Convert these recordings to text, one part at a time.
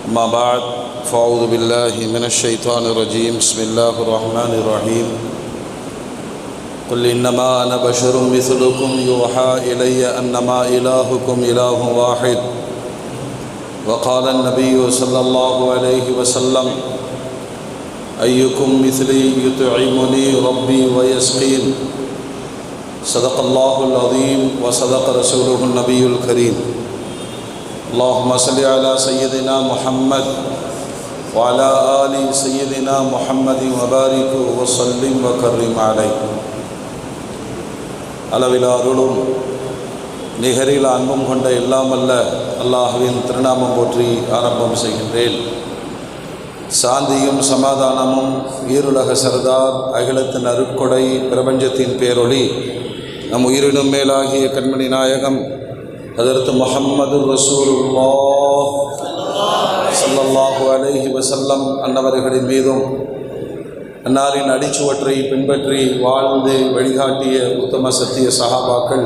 أما بعد فأعوذ بالله من الشيطان الرجيم بسم الله الرحمن الرحيم قل إنما أنا بشر مثلكم يوحى إلي أنما إلهكم إله واحد وقال النبي صلى الله عليه وسلم أيكم مثلي يطعمني ربي ويسقين صدق الله العظيم وصدق رسوله النبي الكريم اللهم صل على سيدنا محمد وعلى آل سيدنا محمد وبارك وسلم وكرم عليه. அளவிலா அருளும் நிகரில் அன்பும் கொண்ட எல்லாமல்ல அல்லாஹ்வின் திருநாமம் போற்றி ஆரம்பம் செய்கின்றேன். சாந்தியும் சமாதானமும் ஈருலக சர்தார் அகிலத்தின் அருட்கொடை பிரபஞ்சத்தின் பேரொளி நம் உயிரினும் மேலாகிய கண்மணி நாயகம் ஹதரத் முஹம்மது ரசூலுல்லாஹ் ஸல்லல்லாஹு அலைஹி வஸல்லம் அன்னவர்களின் மீதும் அன்னாரின் அடிச்சுவற்றை பின்பற்றி வாழ்ந்து வழிகாட்டிய உத்தம சத்திய சஹாபாக்கள்,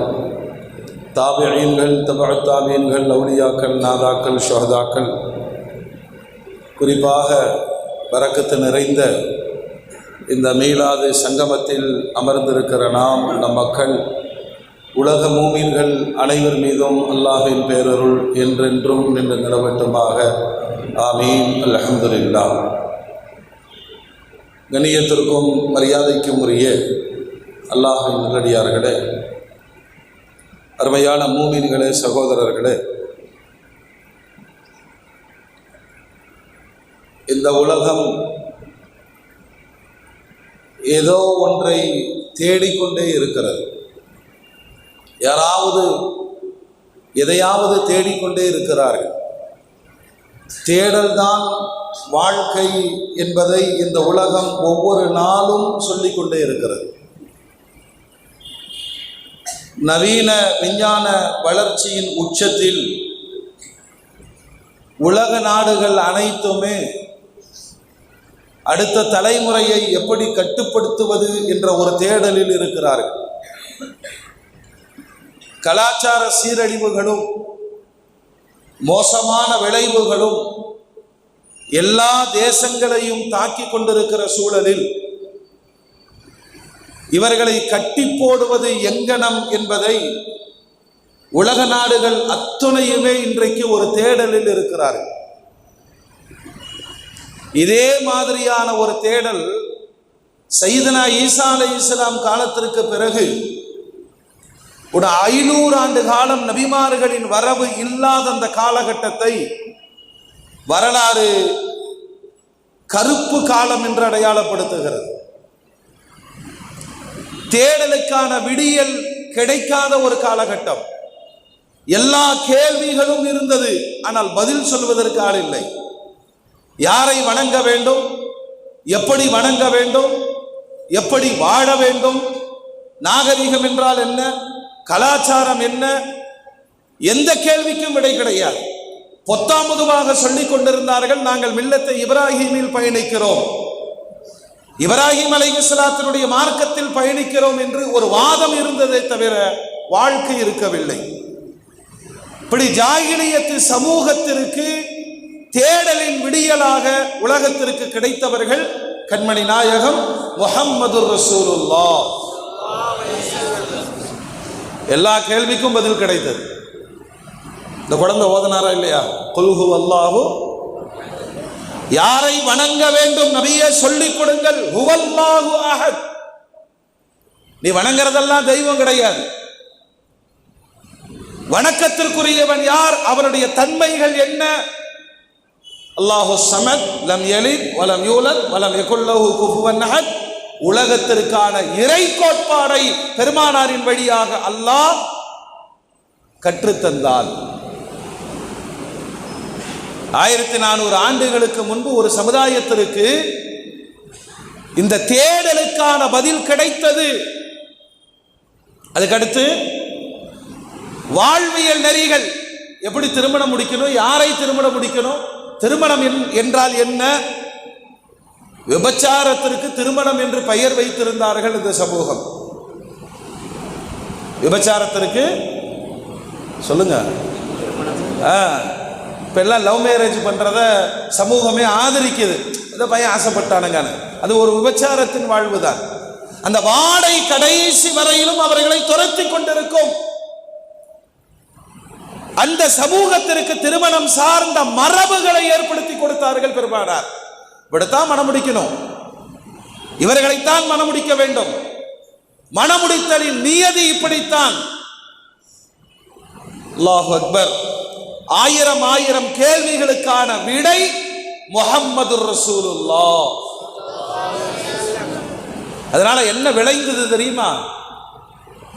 தாபிஈன்கள், தபஅத் தாபிஈன்கள், அவுலியாக்கள், நாதாக்கள், ஷுஹதாக்கள், குறிப்பாக பரக்கத்து நிறைந்த இந்த மீலாது சங்கமத்தில் அமர்ந்திருக்கிற நாம் நம் மக்கள் உலக மூமின்கள் அனைவர் மீதும் அல்லாஹ்வின் பேரருள் என்றென்றும் நின்று நிலவட்டுமாக. ஆமீன். அல்ஹம்துலில்லாஹ். கண்ணியத்திற்கும் மரியாதைக்கும் உரிய அல்லாஹ்வின் நல்லடியார்களே, அருமையான மூமின்களே, சகோதரர்களே, இந்த உலகம் ஏதோ ஒன்றை தேடிக்கொண்டே இருக்கிறது. யாராவது எதையாவது தேடிக்கொண்டே இருக்கிறார்கள். தேடல்தான் வாழ்க்கை என்பதை இந்த உலகம் ஒவ்வொரு நாளும் சொல்லிக்கொண்டே இருக்கிறது. நவீன விஞ்ஞான வளர்ச்சியின் உச்சத்தில் உலக நாடுகள் அனைத்துமே அடுத்த தலைமுறையை எப்படி கட்டுப்படுத்துவது என்ற ஒரு தேடலில் இருக்கிறார்கள். கலாச்சார சீரழிவுகளும் மோசமான விளைவுகளும் எல்லா தேசங்களையும் தாக்கி கொண்டிருக்கிற சூழலில் இவர்களை கட்டி போடுவது எங்கனம் என்பதை உலக நாடுகள் அத்துணையுமே இன்றைக்கு ஒரு தேடலில் இருக்கிறார்கள். இதே மாதிரியான ஒரு தேடல் சையதுனா ஈசா அலைஹிஸ்ஸலாம் காலத்திற்கு பிறகு ஒரு 500 ஆண்டு காலம் நபிமார்களின் வரவு இல்லாத அந்த காலகட்டத்தை வரலாறு கருப்பு காலம் என்று அடையாளப்படுத்துகிறது. தேடலுக்கான விடியல் கிடைக்காத ஒரு காலகட்டம். எல்லா கேள்விகளும் இருந்தது, ஆனால் பதில் சொல்வதற்கு ஆள் இல்லை. யாரை வணங்க வேண்டும், எப்படி வணங்க வேண்டும், எப்படி வாழ வேண்டும், நாகரிகம் என்றால் என்ன, கலாச்சாரம் என்ன, எந்த கேள்விக்கும் விடை கிடையாது. பொத்தாமுதுவாக சொல்லிக் கொண்டிருந்தார்கள், நாங்கள் மில்லத்தை இப்ராஹீமில் பயணிக்கிறோம், இப்ராஹிம் அலைஹிஸ்ஸலாத்தினுடைய மார்க்கத்தில் பயணிக்கிறோம் என்று ஒரு வாதம் இருந்ததை தவிர வாழ்க்கை இருக்கவில்லை. இப்படி ஜாகிலியத்து சமூகத்திற்கு தேடலின் விடியலாக உலகத்திற்கு கிடைத்தவர்கள் கண்மணி நாயகம் முஹம்மது ரசூலுல்லாஹ். எல்லா கேள்விக்கும் பதில் கிடைத்தது. இந்த குழந்தை ஓதனாரா இல்லையா? குல் ஹுவல்லாஹு, யாரை வணங்க வேண்டும் நபியே சொல்லிக் கொடுங்கள். ஹுவல்லாஹு அஹத். நீ வணங்குறதெல்லாம் தெய்வம் கிடையாது. வணக்கத்திற்குரியவன் யார், அவருடைய தன்மைகள் என்ன? அல்லாஹு ஸமத், லம் யலித் வலம் யூலத் வலம் யகுல் லஹு குஃபுவன் அஹத். உலகத்திற்கான இறை கோட்பாடை பெருமானாரின் வழியாக அல்லாஹ் கற்றுத்தந்தான். 1400 ஆண்டுகளுக்கு முன்பு ஒரு சமுதாயத்திற்கு இந்த தேடலுக்கான பதில் கிடைத்தது. அதுக்கடுத்து வாழ்வியல் நெறிகள், எப்படி திருமணம் முடிக்கணும், யாரை திருமணம் முடிக்கணும், திருமணம் என்றால் என்ன, விபச்சாரத்திற்கு திருமணம் என்று பெயர் வைத்திருந்தார்கள் இந்த சமூகம். விபச்சாரத்திற்கு சொல்லுங்க, இப்போ எல்லாம் லவ் மேரேஜ் பண்ணுறத சமூகமே ஆதரிக்குது. இந்த பையன் ஆசைப்பட்டானுங்க, அது ஒரு விபச்சாரத்தின் வாழ்வு தான். அந்த வாடை கடைசி வரையிலும் அவர்களை துரத்தி கொண்டிருக்கும். அந்த சமூகத்திற்கு திருமணம் சார்ந்த மரபுகளை ஏற்படுத்தி கொடுத்தார்கள் பெருமானார். இப்படித்தான் மனம் முடிக்கணும், இவர்களைத்தான் மனம் முடிக்க வேண்டும். மனமுடித்தலின் நியதி இப்படித்தான். அல்லாஹு அக்பர். ஆயிரம் ஆயிரம் கேள்விகளுக்கான விடை முஹம்மது ரசூலுல்லாஹ். அதனால என்ன விளைந்தது தெரியுமா?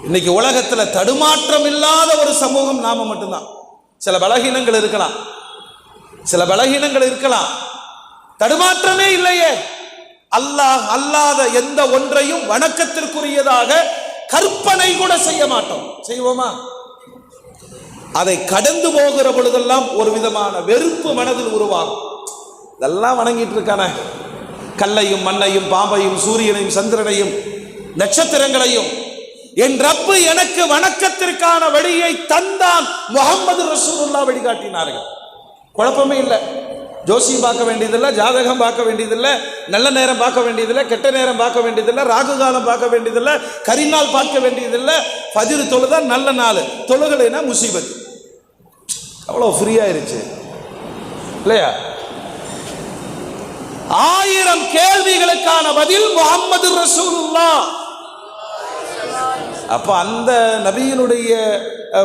இன்னைக்கு உலகத்துல தடுமாற்றம் இல்லாத ஒரு சமூகம் நாம மட்டும்தான். சில பலகீனங்கள் இருக்கலாம், சில பலகீனங்கள் இருக்கலாம், தடுமாற்றமே இல்லையே. அல்லாஹ் அல்லாத எந்த ஒன்றையும் வணக்கத்திற்குரியதாக கற்பனை கூட செய்ய மாட்டோம். செய்வோமா? அதை கடந்து போகிற பொழுதெல்லாம் ஒரு விதமான வெறுப்பு மனதில் உருவாகும். இதெல்லாம் வணங்கிட்டு இருக்கான, கல்லையும் மண்ணையும் பாம்பையும் சூரியனையும் சந்திரனையும் நட்சத்திரங்களையும் என் ரப்பு எனக்கு வணக்கத்திற்கான வழியை தந்தான். முஹம்மது ரசூலுல்லாஹ் வழிகாட்டினார்கள். குழப்பமே இல்லை. ஜோசியம் பார்க்க வேண்டியதில்லை, ஜாதகம் பார்க்க வேண்டியதில்லை, நல்ல நேரம் பார்க்க வேண்டியதில்லை, கெட்ட நேரம் பார்க்க வேண்டியதில்லை, ராகு காலம் பார்க்க வேண்டியதில்லை, கரிநாள் பார்க்க வேண்டியதில்லை. ஃபஜ்ர் தொழுதா நல்ல நாள், தொழுகலைன்னா முசீபத். அவ்வளோ ஃப்ரீயாயிருச்சு இல்லையா? ஆயிரம் கேள்விகளுக்கான பதில் முஹம்மது ரசூலுல்லாஹ். அப்ப அந்த நபியினுடைய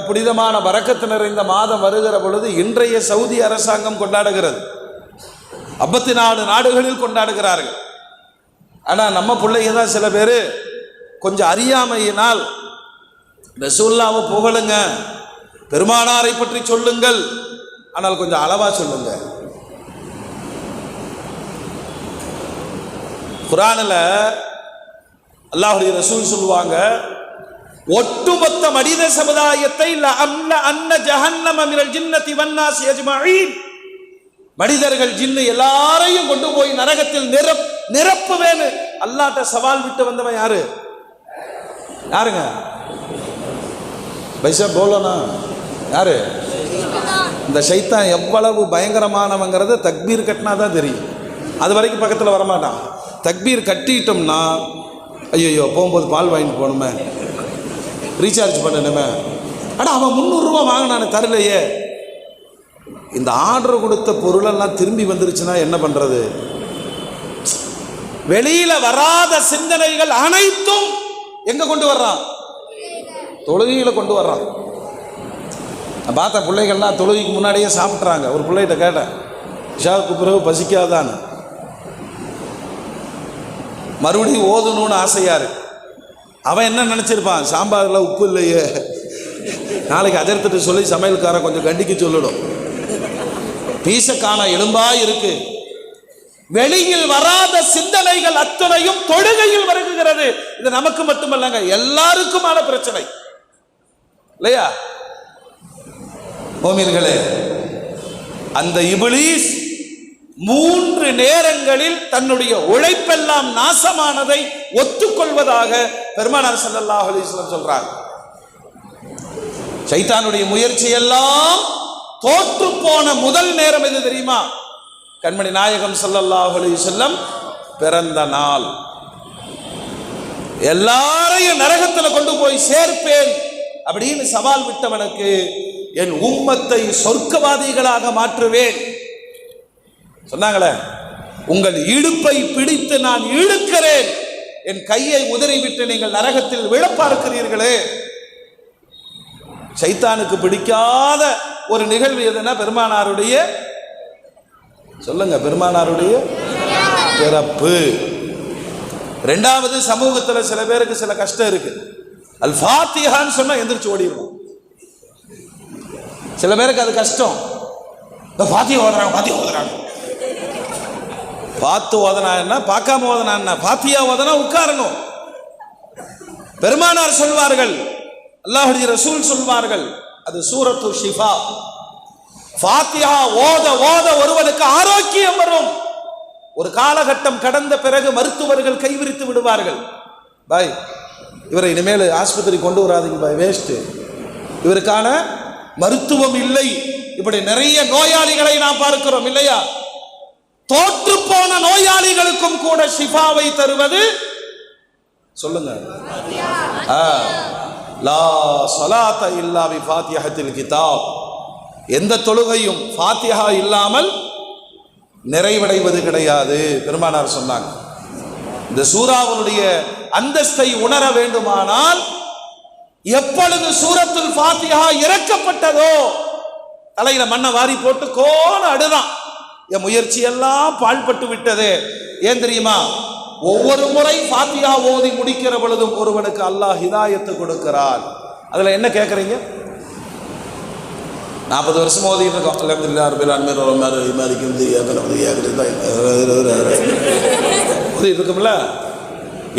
புனிதமான பரக்கத்து நிறைந்த மாதம் வருகிற பொழுது இன்றைய சவுதி அரசாங்கம் கொண்டாடுகிறது, 54 நாடுகளில் கொண்டாடுகிறார்கள். ஆனா நம்ம பிள்ளைங்க தான் சில பேர் கொஞ்சம் அறியாமையினால் ரசூலுல்லாஹ்வை புகழுங்க, பெருமானாரை பற்றி சொல்லுங்கள், ஆனால் கொஞ்சம் அளவா சொல்லுங்க. குர்ஆனில் அல்லாஹ்வுடைய ரசூல் சொல்லுவாங்க, ஒட்டுமொத்த மனித சமுதாயத்தை மனிதர்கள் ஜின்னு எல்லாரையும் கொண்டு போய் நரகத்தில் நிரப்புவேன்னு அல்லாஹ்ட்ட சவால் விட்டு வந்தவன் யாரு? யாருங்க? பைசா போலனா யாரு? இந்த ஷைத்தான் எவ்வளவு பயங்கரமானவங்கிறத தக்பீர் கட்டினா தான் தெரியும். அது வரைக்கும் பக்கத்தில் வரமாட்டான். தக்பீர் கட்டிட்டோம்னா ஐயோ போகும்போது பால் வாங்கிட்டு போகணுமே, ரீசார்ஜ் பண்ணணுமே, ஆனால் அவன் 300 ரூபா வாங்கினானே தரலையே, இந்த ஆர்டர் கொடுத்த பொருளெல்லாம் திரும்பி வந்துருச்சுன்னா என்ன பண்ணுறது? வெளியில வராத சிந்தனைகள் அனைத்தும் எங்க கொண்டு வர்றான்? தொழுகையில கொண்டு வர்றான். நான் பார்த்த பிள்ளைகள்லாம் தொழுகைக்கு முன்னாடியே சாப்பிட்றாங்க. ஒரு பிள்ளைகிட்ட கேட்டேன், இஷாவுக்கு பிறகு பசிக்காதான்னு. மறுபடியும் ஓதணும்னு ஆசையா இருக்கு. அவன் என்ன நினச்சிருப்பான்? சாம்பாரில் உப்பு இல்லையே, நாளைக்கு அஜர்த்திட்டு சொல்லி சமையல்கார கொஞ்சம் கண்டிக்க சொல்லணும். பீசக்கான எலும்பா இருக்கு. வெளியில் வராத சிந்தனைகள் அத்தனையும் தொழுகையில் வருகிறது. இது நமக்கு மட்டுமல்லங்க, எல்லாருக்குமான பிரச்சனை இல்லையா? மோமின்களே, அந்த இப்லீஸ் 3 நேரங்களில் தன்னுடைய உழைப்பெல்லாம் நாசமானதை ஒத்துக்கொள்வதாக பெருமானார் ஸல்லல்லாஹு அலைஹி வஸல்லம் சொல்றாங்க. ஷைத்தானுடைய முயற்சி எல்லாம் தோற்று போன முதல் நேரம் எது தெரியுமா? கண்மணி நாயகம் ஸல்லல்லாஹு அலைஹி வஸல்லம் பிறந்த நாள். எல்லாரையும் நரகத்தில் கொண்டு போய் சேர்ப்பேன் அப்படின்னு சவால் விட்டவனுக்கு என் உம்மத்தை சொர்க்கவாதிகளாக மாற்றுவேன் சொன்னாங்களே. உங்கள் இடுப்பை பிடித்து நான் இழுக்கிறேன், என் கையை உதறிவிட்டு நீங்கள் நரகத்தில் விழப்பார்க்கிறீர்களே. சைத்தானுக்கு பிடிக்காத ஒரு நிகழ்வு எதுனா பெருமானாருடைய, சொல்லுங்க, பெருமானாருடைய பிறப்பு. 2வது, சமூகத்தில் சில பேருக்கு சில கஷ்டம் இருக்கு. அல் ஃபாத்திஹான்னு சொன்னா எந்திரிச்சு ஓடிடுவோம். சில பேருக்கு அது கஷ்டம். ஃபாத்திஹா ஓதுறாங்க, ஃபாத்திஹா ஓதுறாங்க. பார்த்து ஓதனா என்ன, பார்க்காம ஓதனா என்ன? ஃபாத்திஹா ஓதனா உட்காரணும். பெருமானார் சொல்வார்கள், அல்லாஹ்வுடைய ரசூல் சொல்வார்கள், அது சூரத்து ஷிஃபா. ஃபாத்திஹா ஓத ஓத ஒருவனுக்கு ஆரோக்கியம் வரும். ஒரு காலகட்டம் கடந்த பிறகு மருத்துவர்கள் கைவிரித்து விடுவார்கள். பாய், இவரை இனிமேல் ஆஸ்பத்திரி கொண்டு வராதீங்க பாய், வேஸ்ட், இவருக்கான மருத்துவம் இல்லை இப்படி நிறைய நோயாளிகளை நாம் பார்க்கிறோம் இல்லையா? தோற்று போன நோயாளிகளுக்கும் கூட ஷிஃபாவை தருவது சொல்லுங்க, லா ஸலாத இல்லா பி ஃபாத்திஹத்தில் கிதாப். எந்த தொழுகையும் ஃபாத்திஹா இல்லாமல் நிறைவடைவது கிடையாது பெருமானார் சொன்னாங்க. இந்த சூராவுடைய அந்தஸ்தை உணர வேண்டுமானால் எப்பொழுது சூரத்துல் ஃபாத்திஹா இறக்கப்பட்டதோ தலையில மண்ணை வாரி போட்டு கோண அடுதான், என் முயற்சி எல்லாம் பாழ்பட்டு விட்டது. ஏன் தெரியுமா? ஒவ்வொரு முறை ஃபாத்திஹா ஓதி முடிக்கிற பொழுதும் ஒருவனுக்கு அல்லாஹ் ஹிதாயத்து கொடுக்கிறான். அதுல என்ன கேட்கறீங்க? 40 வருஷம் ஓதிட்டு இருக்கோம், அல்ஹம்துலில்லாஹ் ரப்பில் ஆலமீன் இருக்கும்ல.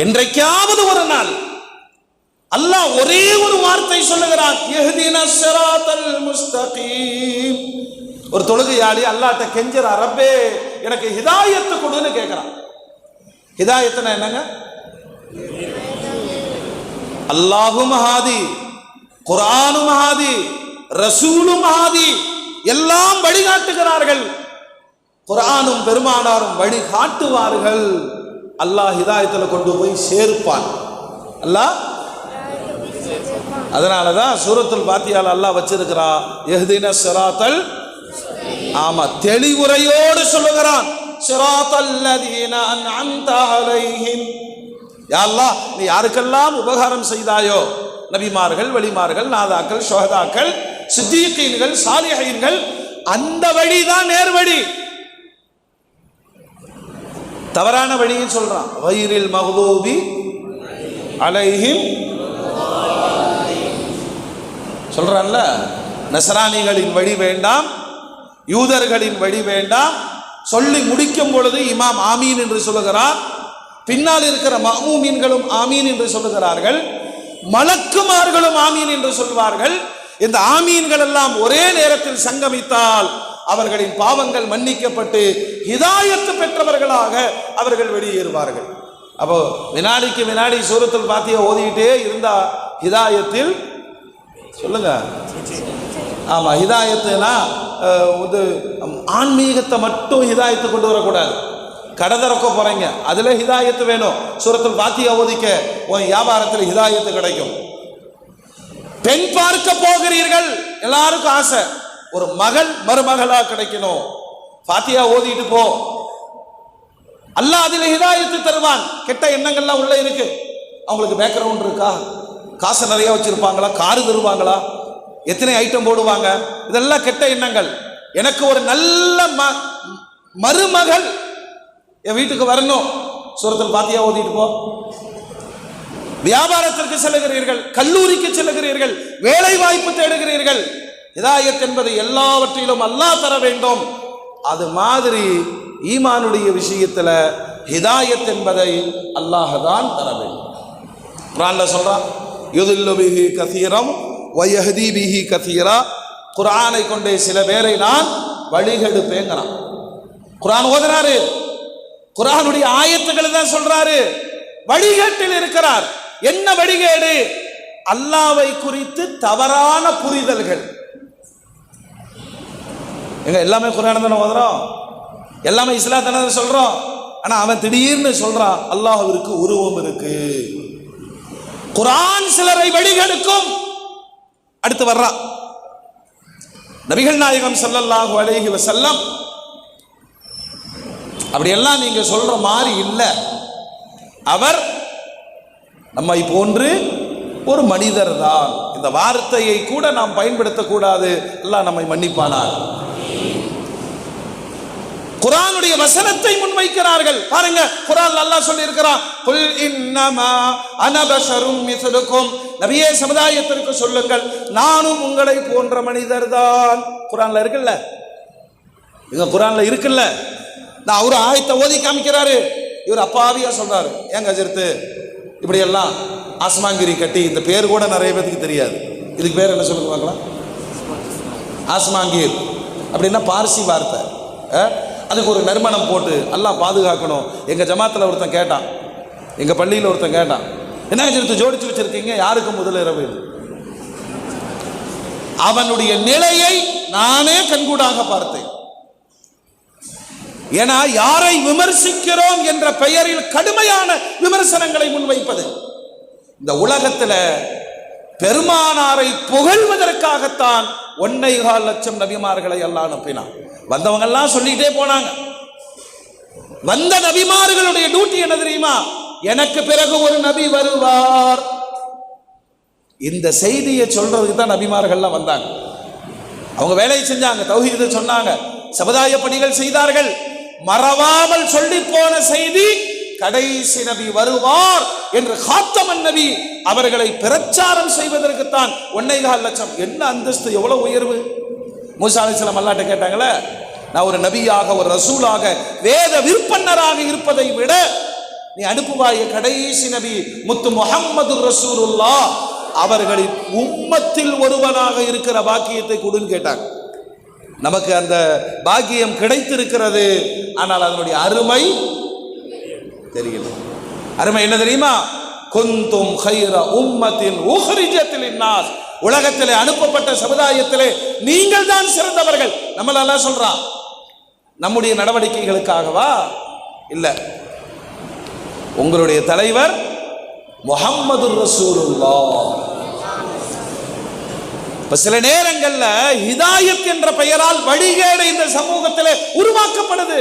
என்றைக்காவது ஒரு நாள் அல்லாஹ் ஒரே ஒரு வார்த்தை சொல்லுகிறான், இஹ்தினஸ் ஸிராத்தல் முஸ்தகீம். ஒரு தொழுகையாளி அல்லாஹ்ட்ட கெஞ்சற, ரப்பே எனக்கு ஹிதாயத்து கொடுன்னு கேட்கிறான். ஹிதாயத்துனா என்னங்க? அல்லாஹும் ஹாதி, குர்ஆனும் ஹாதி, ரசூலும் ஹாதி, எல்லாம் வழிகாட்டுகிறார்கள். குர்ஆனும் பெருமானாரும் வழிகாட்டுவார்கள். அல்லாஹ் ஹிதாயத்துல கொண்டு போய் சேர்ப்பான். அல்லாஹ் அதனாலதான் சூரத்துல் ஃபாத்திஹால அல்லாஹ் வச்சிருக்கிறா இஹ்தினஸ் ஸிராத்தல், ஆமா, தெளிவுரையோடு சொல்லுகிறான், ஸிராத்தல் லதீன அன்அம்த அலைஹிம். யா அல்லாஹ், நீ யாருக்கெல்லாம் உபகாரம் செய்தாயோ, நபிமார்கள், வலிமார்கள், நாதாக்கள், ஷுஹதாக்கள், சித்தீகீன்கள், சாலிஹீன்கள், அந்த வழிதான் நேர்வழி. தவறான வழியை சொல்றான், வைரில் மக்தூபி அலைஹிம் சொல்றான்ல. நஸ்ரானிகளின் வழி வேண்டாம், யூதர்களின் வழி வேண்டாம். சொல்லி முடிக்கும் பொழுது இமாம் ஆமீன் என்று சொல்லுகிறார், பின்னால் இருக்கிற மஅமூமீன்களும் ஆமீன் என்று சொல்லுகிறார்கள், மலக்குமார்களும் ஆமீன் என்று சொல்வார்கள். இந்த ஆமீன்கள் எல்லாம் ஒரே நேரத்தில் சங்கமித்தால் அவர்களின் பாவங்கள் மன்னிக்கப்பட்டு ஹிதாயத்து பெற்றவர்களாக அவர்கள் வெளியேறுவார்கள். அப்போ வினாடிக்கு வினாடி சூரத்துல் ஃபாத்திஹா ஓதிக்கிட்டே இருந்தா ஹிதாயத்தில், சொல்லுங்க, ஆமா, ஹிதாயத்துனா ஆன்மீகத்தை மட்டும் ஹிதாயத்து கொண்டு வரக்கூடாது. கடை திறக்க போறீங்க, அதுல ஹிதாயத்து வேணும். சூரத்துல் ஃபாத்திஹா ஓதிக்க உன் வியாபாரத்தில் ஹிதாயத்து கிடைக்கும். பெண் பார்க்க போகிறீர்கள், எல்லாருக்கும் ஆசை, ஒரு மகள் மருமகளா கிடைக்கணும். ஃபாத்திஹா ஓதிட்டு போ, அல்லாஹ் அதில் ஹிதாயத்து தருவான். கெட்ட எண்ணங்கள்லாம் உள்ள இருக்கு. அவங்களுக்கு பேக்ரவுண்ட் இருக்கா, காசு நிறைய வச்சிருப்பாங்களா, காரு தருவாங்களா, எத்தனை ஐட்டம் போடுவாங்க, இதெல்லாம் கெட்ட எண்ணங்கள். எனக்கு ஒரு நல்ல மருமகள் என் வீட்டுக்கு வரணும், சூரத்துல் ஃபாத்திஹா ஓதிட்டு போ. வியாபாரத்திற்கு செல்லுகிறீர்கள், கல்லூரிக்கு செல்லுகிறீர்கள், வேலை வாய்ப்பு தேடுகிறீர்கள், ஹிதாயத் என்பது எல்லாவற்றிலும் அல்லாஹ் தர வேண்டும். அது மாதிரி ஈமானுடைய விஷயத்துல ஹிதாயத் என்பதை அல்லாஹ் தான் தர வேண்டும். குர்ஆன்ல சொல்றான், யுதில்லு பிஹி கஸீரம் வ யஹ்தி பிஹி கஸீரா. குர்ஆனை கொண்டே சில பேரை நான் வழிகெடுப்பேங்கிறான். குர்ஆன் ஓதுறாரு, குர்ஆனுடைய ஆயத்துக்களை தான் சொல்றாரு, வழிகேட்டில் இருக்கிறார். என்ன வழிகேடு? அல்லாஹ்வை குறித்து தவறான புரிதல்கள். எங்க எல்லாமே குர்ஆன் தானே ஓதுறோம், எல்லாமே இஸ்லாம் தானே சொல்றோம். ஆனா அவன் திடீர்னு சொல்றான் அல்லாஹ்விற்கு உருவம் இருக்கு. குர்ஆன் சிலரை வழிகெடுக்கும். அடுத்து வர்றான் நபிகள் நாயகம் ஸல்லல்லாஹு அலைஹி வஸல்லம், அப்படியெல்லாம் நீங்க சொல்ற மாதிரி இல்லை. அவர் நம்மை போன்று ஒரு மனிதர் தான். இந்த வார்த்தையை கூட நாம் பயன்படுத்தக்கூடாது. அல்லாஹ் நம்மை மன்னிப்பானார். குர்ஆனுடைய வசனத்தை முன்வைக்கிறார்கள். பாருங்க, குர்ஆன்ல அல்லாஹ் சொல்லி இருக்கிறான், குல் இன்னமா அன பஷரும் மிஸ்லுக்கும். நபியே, சமுதாயத்திற்கு சொல்லுங்கள், நானும் உங்களை போன்ற மனிதர் தான். குர்ஆன்ல இருக்குல்ல, இங்க குர்ஆன்ல இருக்குல்ல. நான் ஒரு ஆயத்தை ஓதி காமிக்கிறாரு, இவர் அப்பாவியா சொல்றாரு, ஏங்க ஹஜ்ரத்து இப்படி எல்லாம் ஆஸ்மாங்கிரி கட்டி, இந்த பேர் கூட நிறைய பேருக்கு தெரியாது. இதுக்கு பேர் என்ன சொல்லுங்க பார்க்கலாம்? ஆஸ்மாங்கீர் அப்படின்னா பார்சி வார்த்தை. அதுக்கு ஒரு நறுமணம் போட்டு அல்லாஹ் பாதுகாக்கணும். எங்க ஜமாத்தில் ஒருத்தன் கேட்டான், எங்க பள்ளியில் ஒருத்தன் கேட்டான், என்ன ஹஜ்ரத்து ஜோடிச்சு வச்சிருக்கீங்க, யாருக்கு முதல் இரவு? அவனுடைய நிலையை நானே கண்கூடாக பார்த்தேன். ஏன்னா யாரை விமர்சிக்கிறோம் என்ற பெயரில் கடுமையான விமர்சனங்களை முன்வைப்பது. இந்த உலகத்துல பெருமானாரை புகழ்வதற்காகத்தான் 1.25 லட்சம் நபிமார்களை எல்லாம் அனுப்பினான். வந்தவங்க எல்லாம் சொல்லிட்டே போனாங்க. வந்த நபிமார்களுடைய டியூட்டி என்ன தெரியுமா? எனக்கு பிறகு ஒரு நபி வருவார். இந்த செய்தியை சொல்றதுக்கு தான் நபிமார்கள்லாம் வந்தாங்க. அவங்க வேலையை செஞ்சாங்க, தௌஹீதை சொன்னாங்க, சமுதாய பணிகள் செய்தார்கள். மறவாமல் சொல்லி போன செய்தி, கடைசி நபி வருவார் என்று காத்தமன் நபி அவர்களை பிரச்சாரம் செய்வதற்குத்தான் 1.25 லட்சம். என்ன அந்தஸ்து, எவ்வளவு உயர்வு! மூசா அலைஹிஸ்ஸலாம் அல்லாஹ்ட்ட கேட்டாங்களே, நான் ஒரு நபியாக, ஒரு ரசூலாக, வேத விற்பன்னராக இருப்பதை விட நீ அனுப்புவாய கடைசி நபி முத்து முஹம்மது ரசூலுல்லாஹ் அவர்களின் உம்மத்தில் ஒருவனாக இருக்கிற பாக்கியத்தை கொடுன்னு கேட்டாங்க. நமக்கு அந்த பாக்கியம் கிடைத்திருக்கிறது, ஆனால் அதனுடைய அருமை தெரியல. அருமை என்ன தெரியுமா? குந்தும் கைர உம்மத்தின் உஹ்ரிஜத் லின்னாஸ், உலகத்திலே அனுப்பப்பட்ட சமுதாயத்திலே நீங்கள் தான் சிறந்தவர்கள். நம்மள அல்லாஹ் சொல்றான். நம்முடைய நடவடிக்கைகளுக்காகவா? இல்ல, உங்களுடைய தலைவர் முஹம்மது ரசூலுல்லாஹ். இப்ப சில நேரங்கள்ல ஹிதாயத் என்ற பெயரால் வழிகேடு இந்த சமூகத்தில் உருவாக்கப்படுது.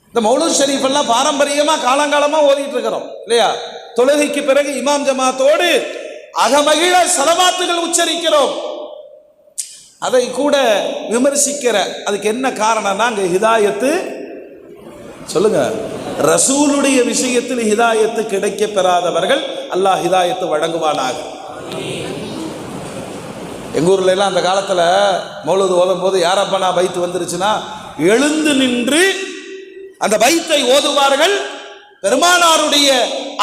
இந்த மௌலூத் ஷரீஃப் எல்லாம் பாரம்பரியமா காலங்காலமா ஓதிட்டு இருக்கிறோம் இல்லையா? தொழுகைக்கு பிறகு இமாம் ஜமாத்தோடு அகமகிழ ஸலவாத்துகள் உச்சரிக்கிறோம். அதை கூட விமர்சிக்கிற, அதுக்கு என்ன காரணம்னா, அங்க ஹிதாயத்து சொல்லுங்க, ரசூலுடைய விஷயத்தில் ஹிதாயத்து கிடைக்க பெறாதவர்கள் அல்லாஹ் ஹிதாயத்து வழங்குவானாக. எங்க ஊர்ல எல்லாம் அந்த காலத்துல மௌலூத் ஓதும் போது யாரப்பனா பைத்து வந்துருச்சுன்னா எழுந்து நின்று அந்த பைத்தை ஓதுவார்கள். பெருமானாருடைய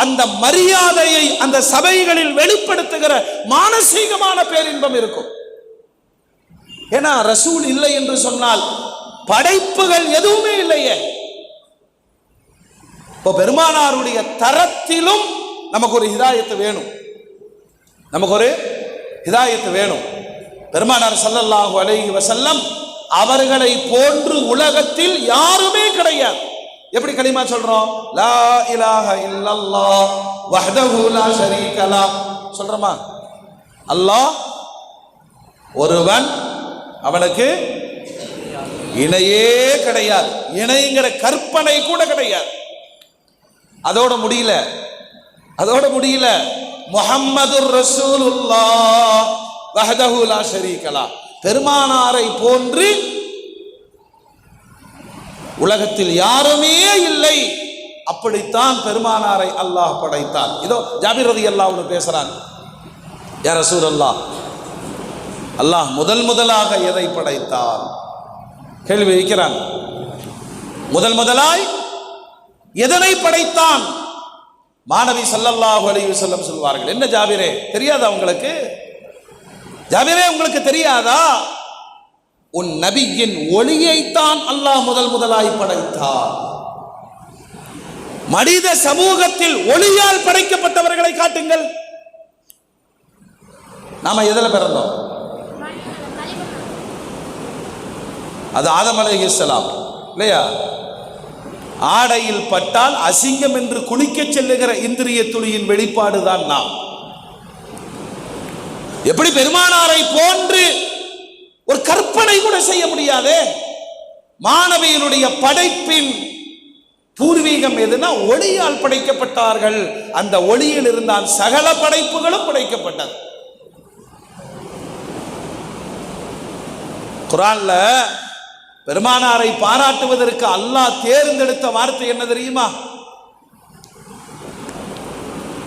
அந்த மரியாதையை அந்த சபைகளில் வெளிப்படுத்துகிற மானசீகமான பேரின்பம் இருக்கும். ஏன்னா ரசூல் இல்லை என்று சொன்னால் படைப்புகள் எதுவுமே இல்லையே. இப்போ பெருமானாருடைய தரத்திலும் நமக்கு ஒரு ஹிதாயத்து வேணும், நமக்கு ஒரு ஹிதாயத்து வேணும். பெருமானார் ஸல்லல்லாஹு அலைஹி வஸல்லம் அவர்களை போன்று உலகத்தில் யாருமே கிடையாது. எப்படி கலிமா சொல்றோம்? லா இலாஹ இல்லல்லாஹ் வஹ்தஹு லா ஷரீக லஹ் சொல்றோமா? அல்லாஹ் ஒருவன், அவனுக்கு இணையே கிடையாது. இணைங்கிற கற்பனை கூட கிடையாது. அதோட முடியல, அதோட முடியல. முஹம்மதுர் ரசூலுல்லாஹ் வஹ்தஹு லா ஷரீக லஹ், பெருமானாரை போன்று உலகத்தில் யாருமே இல்லை. அப்படித்தான் பெருமானாரை அல்லாஹ் படைத்தான். இதோ ஜாபிர் ரலியல்லாஹு அன்ஹு பேசுறாங்க, யா ரசூலல்லாஹ், அல்லாஹ் முதலாக எதை படைத்தான்? கேள்வி வைக்கிறாங்க. முதலாய் எதனை படைத்தான்? மாணவி ஸல்லல்லாஹு அலைஹி வஸல்லம் சொல்வார்கள், என்ன ஜாபிரே, தெரியாதா உங்களுக்கு? ஜாபிரே, உங்களுக்கு தெரியாதா? உன் நபியின் ஒளியைத்தான் அல்லாஹ் முதலாய் படைத்தான். மனித சமூகத்தில் ஒளியால் படைக்கப்பட்டவர்களை காட்டுங்கள். நாம எதுல பிறந்தோம்? அது ஆதம் அலைஹிஸ்ஸலாம் இல்லையா? ஆடையில் பட்டால் அசிங்கம் என்று குளிக்க செல்லுகிற இந்திரிய துளியின் வெளிப்பாடுதான் நாம். எப்படி பெருமானாரை போன்று ஒரு கற்பனை கூட செய்ய முடியாதே. மாணவியனுடைய படைப்பின் பூர்வீகம் எதுனா ஒளியால் படைக்கப்பட்டார்கள். அந்த ஒளியில் இருந்தால் சகல படைப்புகளும் படைக்கப்பட்டது. குர்ஆன்ல பெருமானாரை பாராட்டுவதற்கு அல்லாஹ் தேர்ந்தெடுத்த வார்த்தை என்ன தெரியுமா?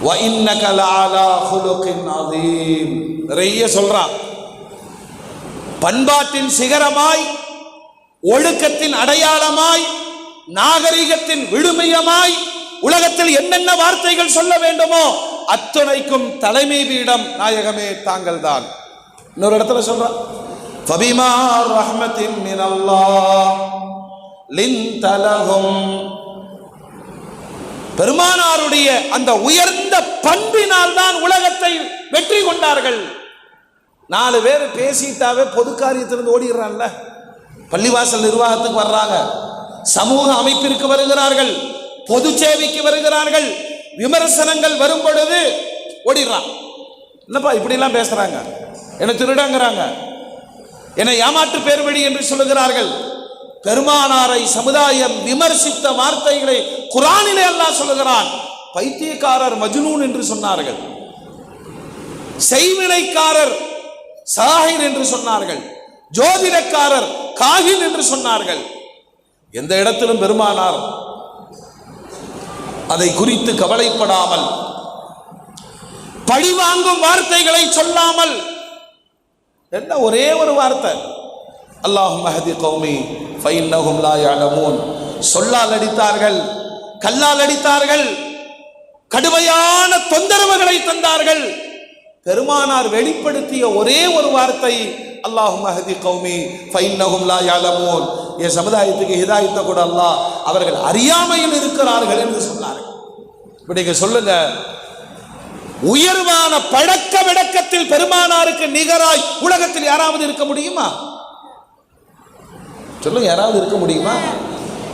வ இன்னக லஅலா குலுகின் அதீம். நிறைய சொல்றான். பண்பாட்டின் சிகரமாய், ஒழுக்கத்தின் அடையாளமாய், நாகரிகத்தின் விழுமியமாய், உலகத்தில் என்னென்ன வார்த்தைகள் சொல்ல வேண்டுமோ அத்துணைக்கும் தலைமை பீடம் நாயகமே தாங்கள் தான். இன்னொரு இடத்துல சொல்றான், ஃபபிமா ரஹ்மத்தின் மினல்லாஹ் லின்த லஹும். பெருமானாருடைய அந்த உயர்ந்த பண்பினால் தான் உலகத்தை வெற்றி கொண்டார்கள். 4 பேர் பேசிட்டாவே பொது காரியத்திலிருந்து ஓடிடுறான்ல. பள்ளிவாசல் நிர்வாகத்துக்கு வர்றாங்க, சமூக அமைப்பிற்கு வருகிறார்கள், பொது சேவைக்கு வருகிறார்கள், விமர்சனங்கள் வரும் பொழுது ஓடிடுறான். என்னப்பா இப்படி எல்லாம் பேசுறாங்க, என்ன திருடங்கிறாங்க, என்னை ஏமாற்று பேர்வழி என்று சொல்லுகிறார்கள். பெருமானாரை சமுதாயம் விமர்சித்த வார்த்தைகளை குர்ஆனிலே அல்லாஹ் சொல்லுகிறான். பைத்தியக்காரர் மஜ்னூன் என்று சொன்னார்கள், செய்வினைக்காரர் சாஹிர் என்று சொன்னார்கள், ஜோதிடக்காரர் காஹின் என்று சொன்னார்கள். எந்த இடத்திலும் பெருமானார் அதை குறித்து கவலைப்படாமல், பழிவாங்கும் வார்த்தைகளை சொல்லாமல், என்ன ஒரே ஒரு வார்த்தை, அல்லாஹும்ம ஹதி கௌமி ஃபஇன்னஹும் லா யஅலமூன். சொல்லால் அடித்தார்கள், கல்லால் அடித்தார்கள், கடுமையான தொந்தரவுகளை தந்தார்கள். பெருமானார் வெளிப்படுத்திய ஒரே ஒரு வார்த்தை, அல்லாஹும்ம ஹதி கௌமி ஃபஇன்னஹும் லா யஅலமூன். என் சமுதாயத்துக்கு ஹிதாயத்தை கூட அல்லாஹ், அவர்கள் அறியாமையில் இருக்கிறார்கள் என்று சொன்னார்கள். இப்படி சொல்லுங்க, உயர்வான பழக்க விளக்கத்தில் பெருமானாருக்கு நிகராய் உலகத்தில் யாராவது இருக்க முடியுமா? சொல்லுங்க, யாராவது இருக்க முடியுமா?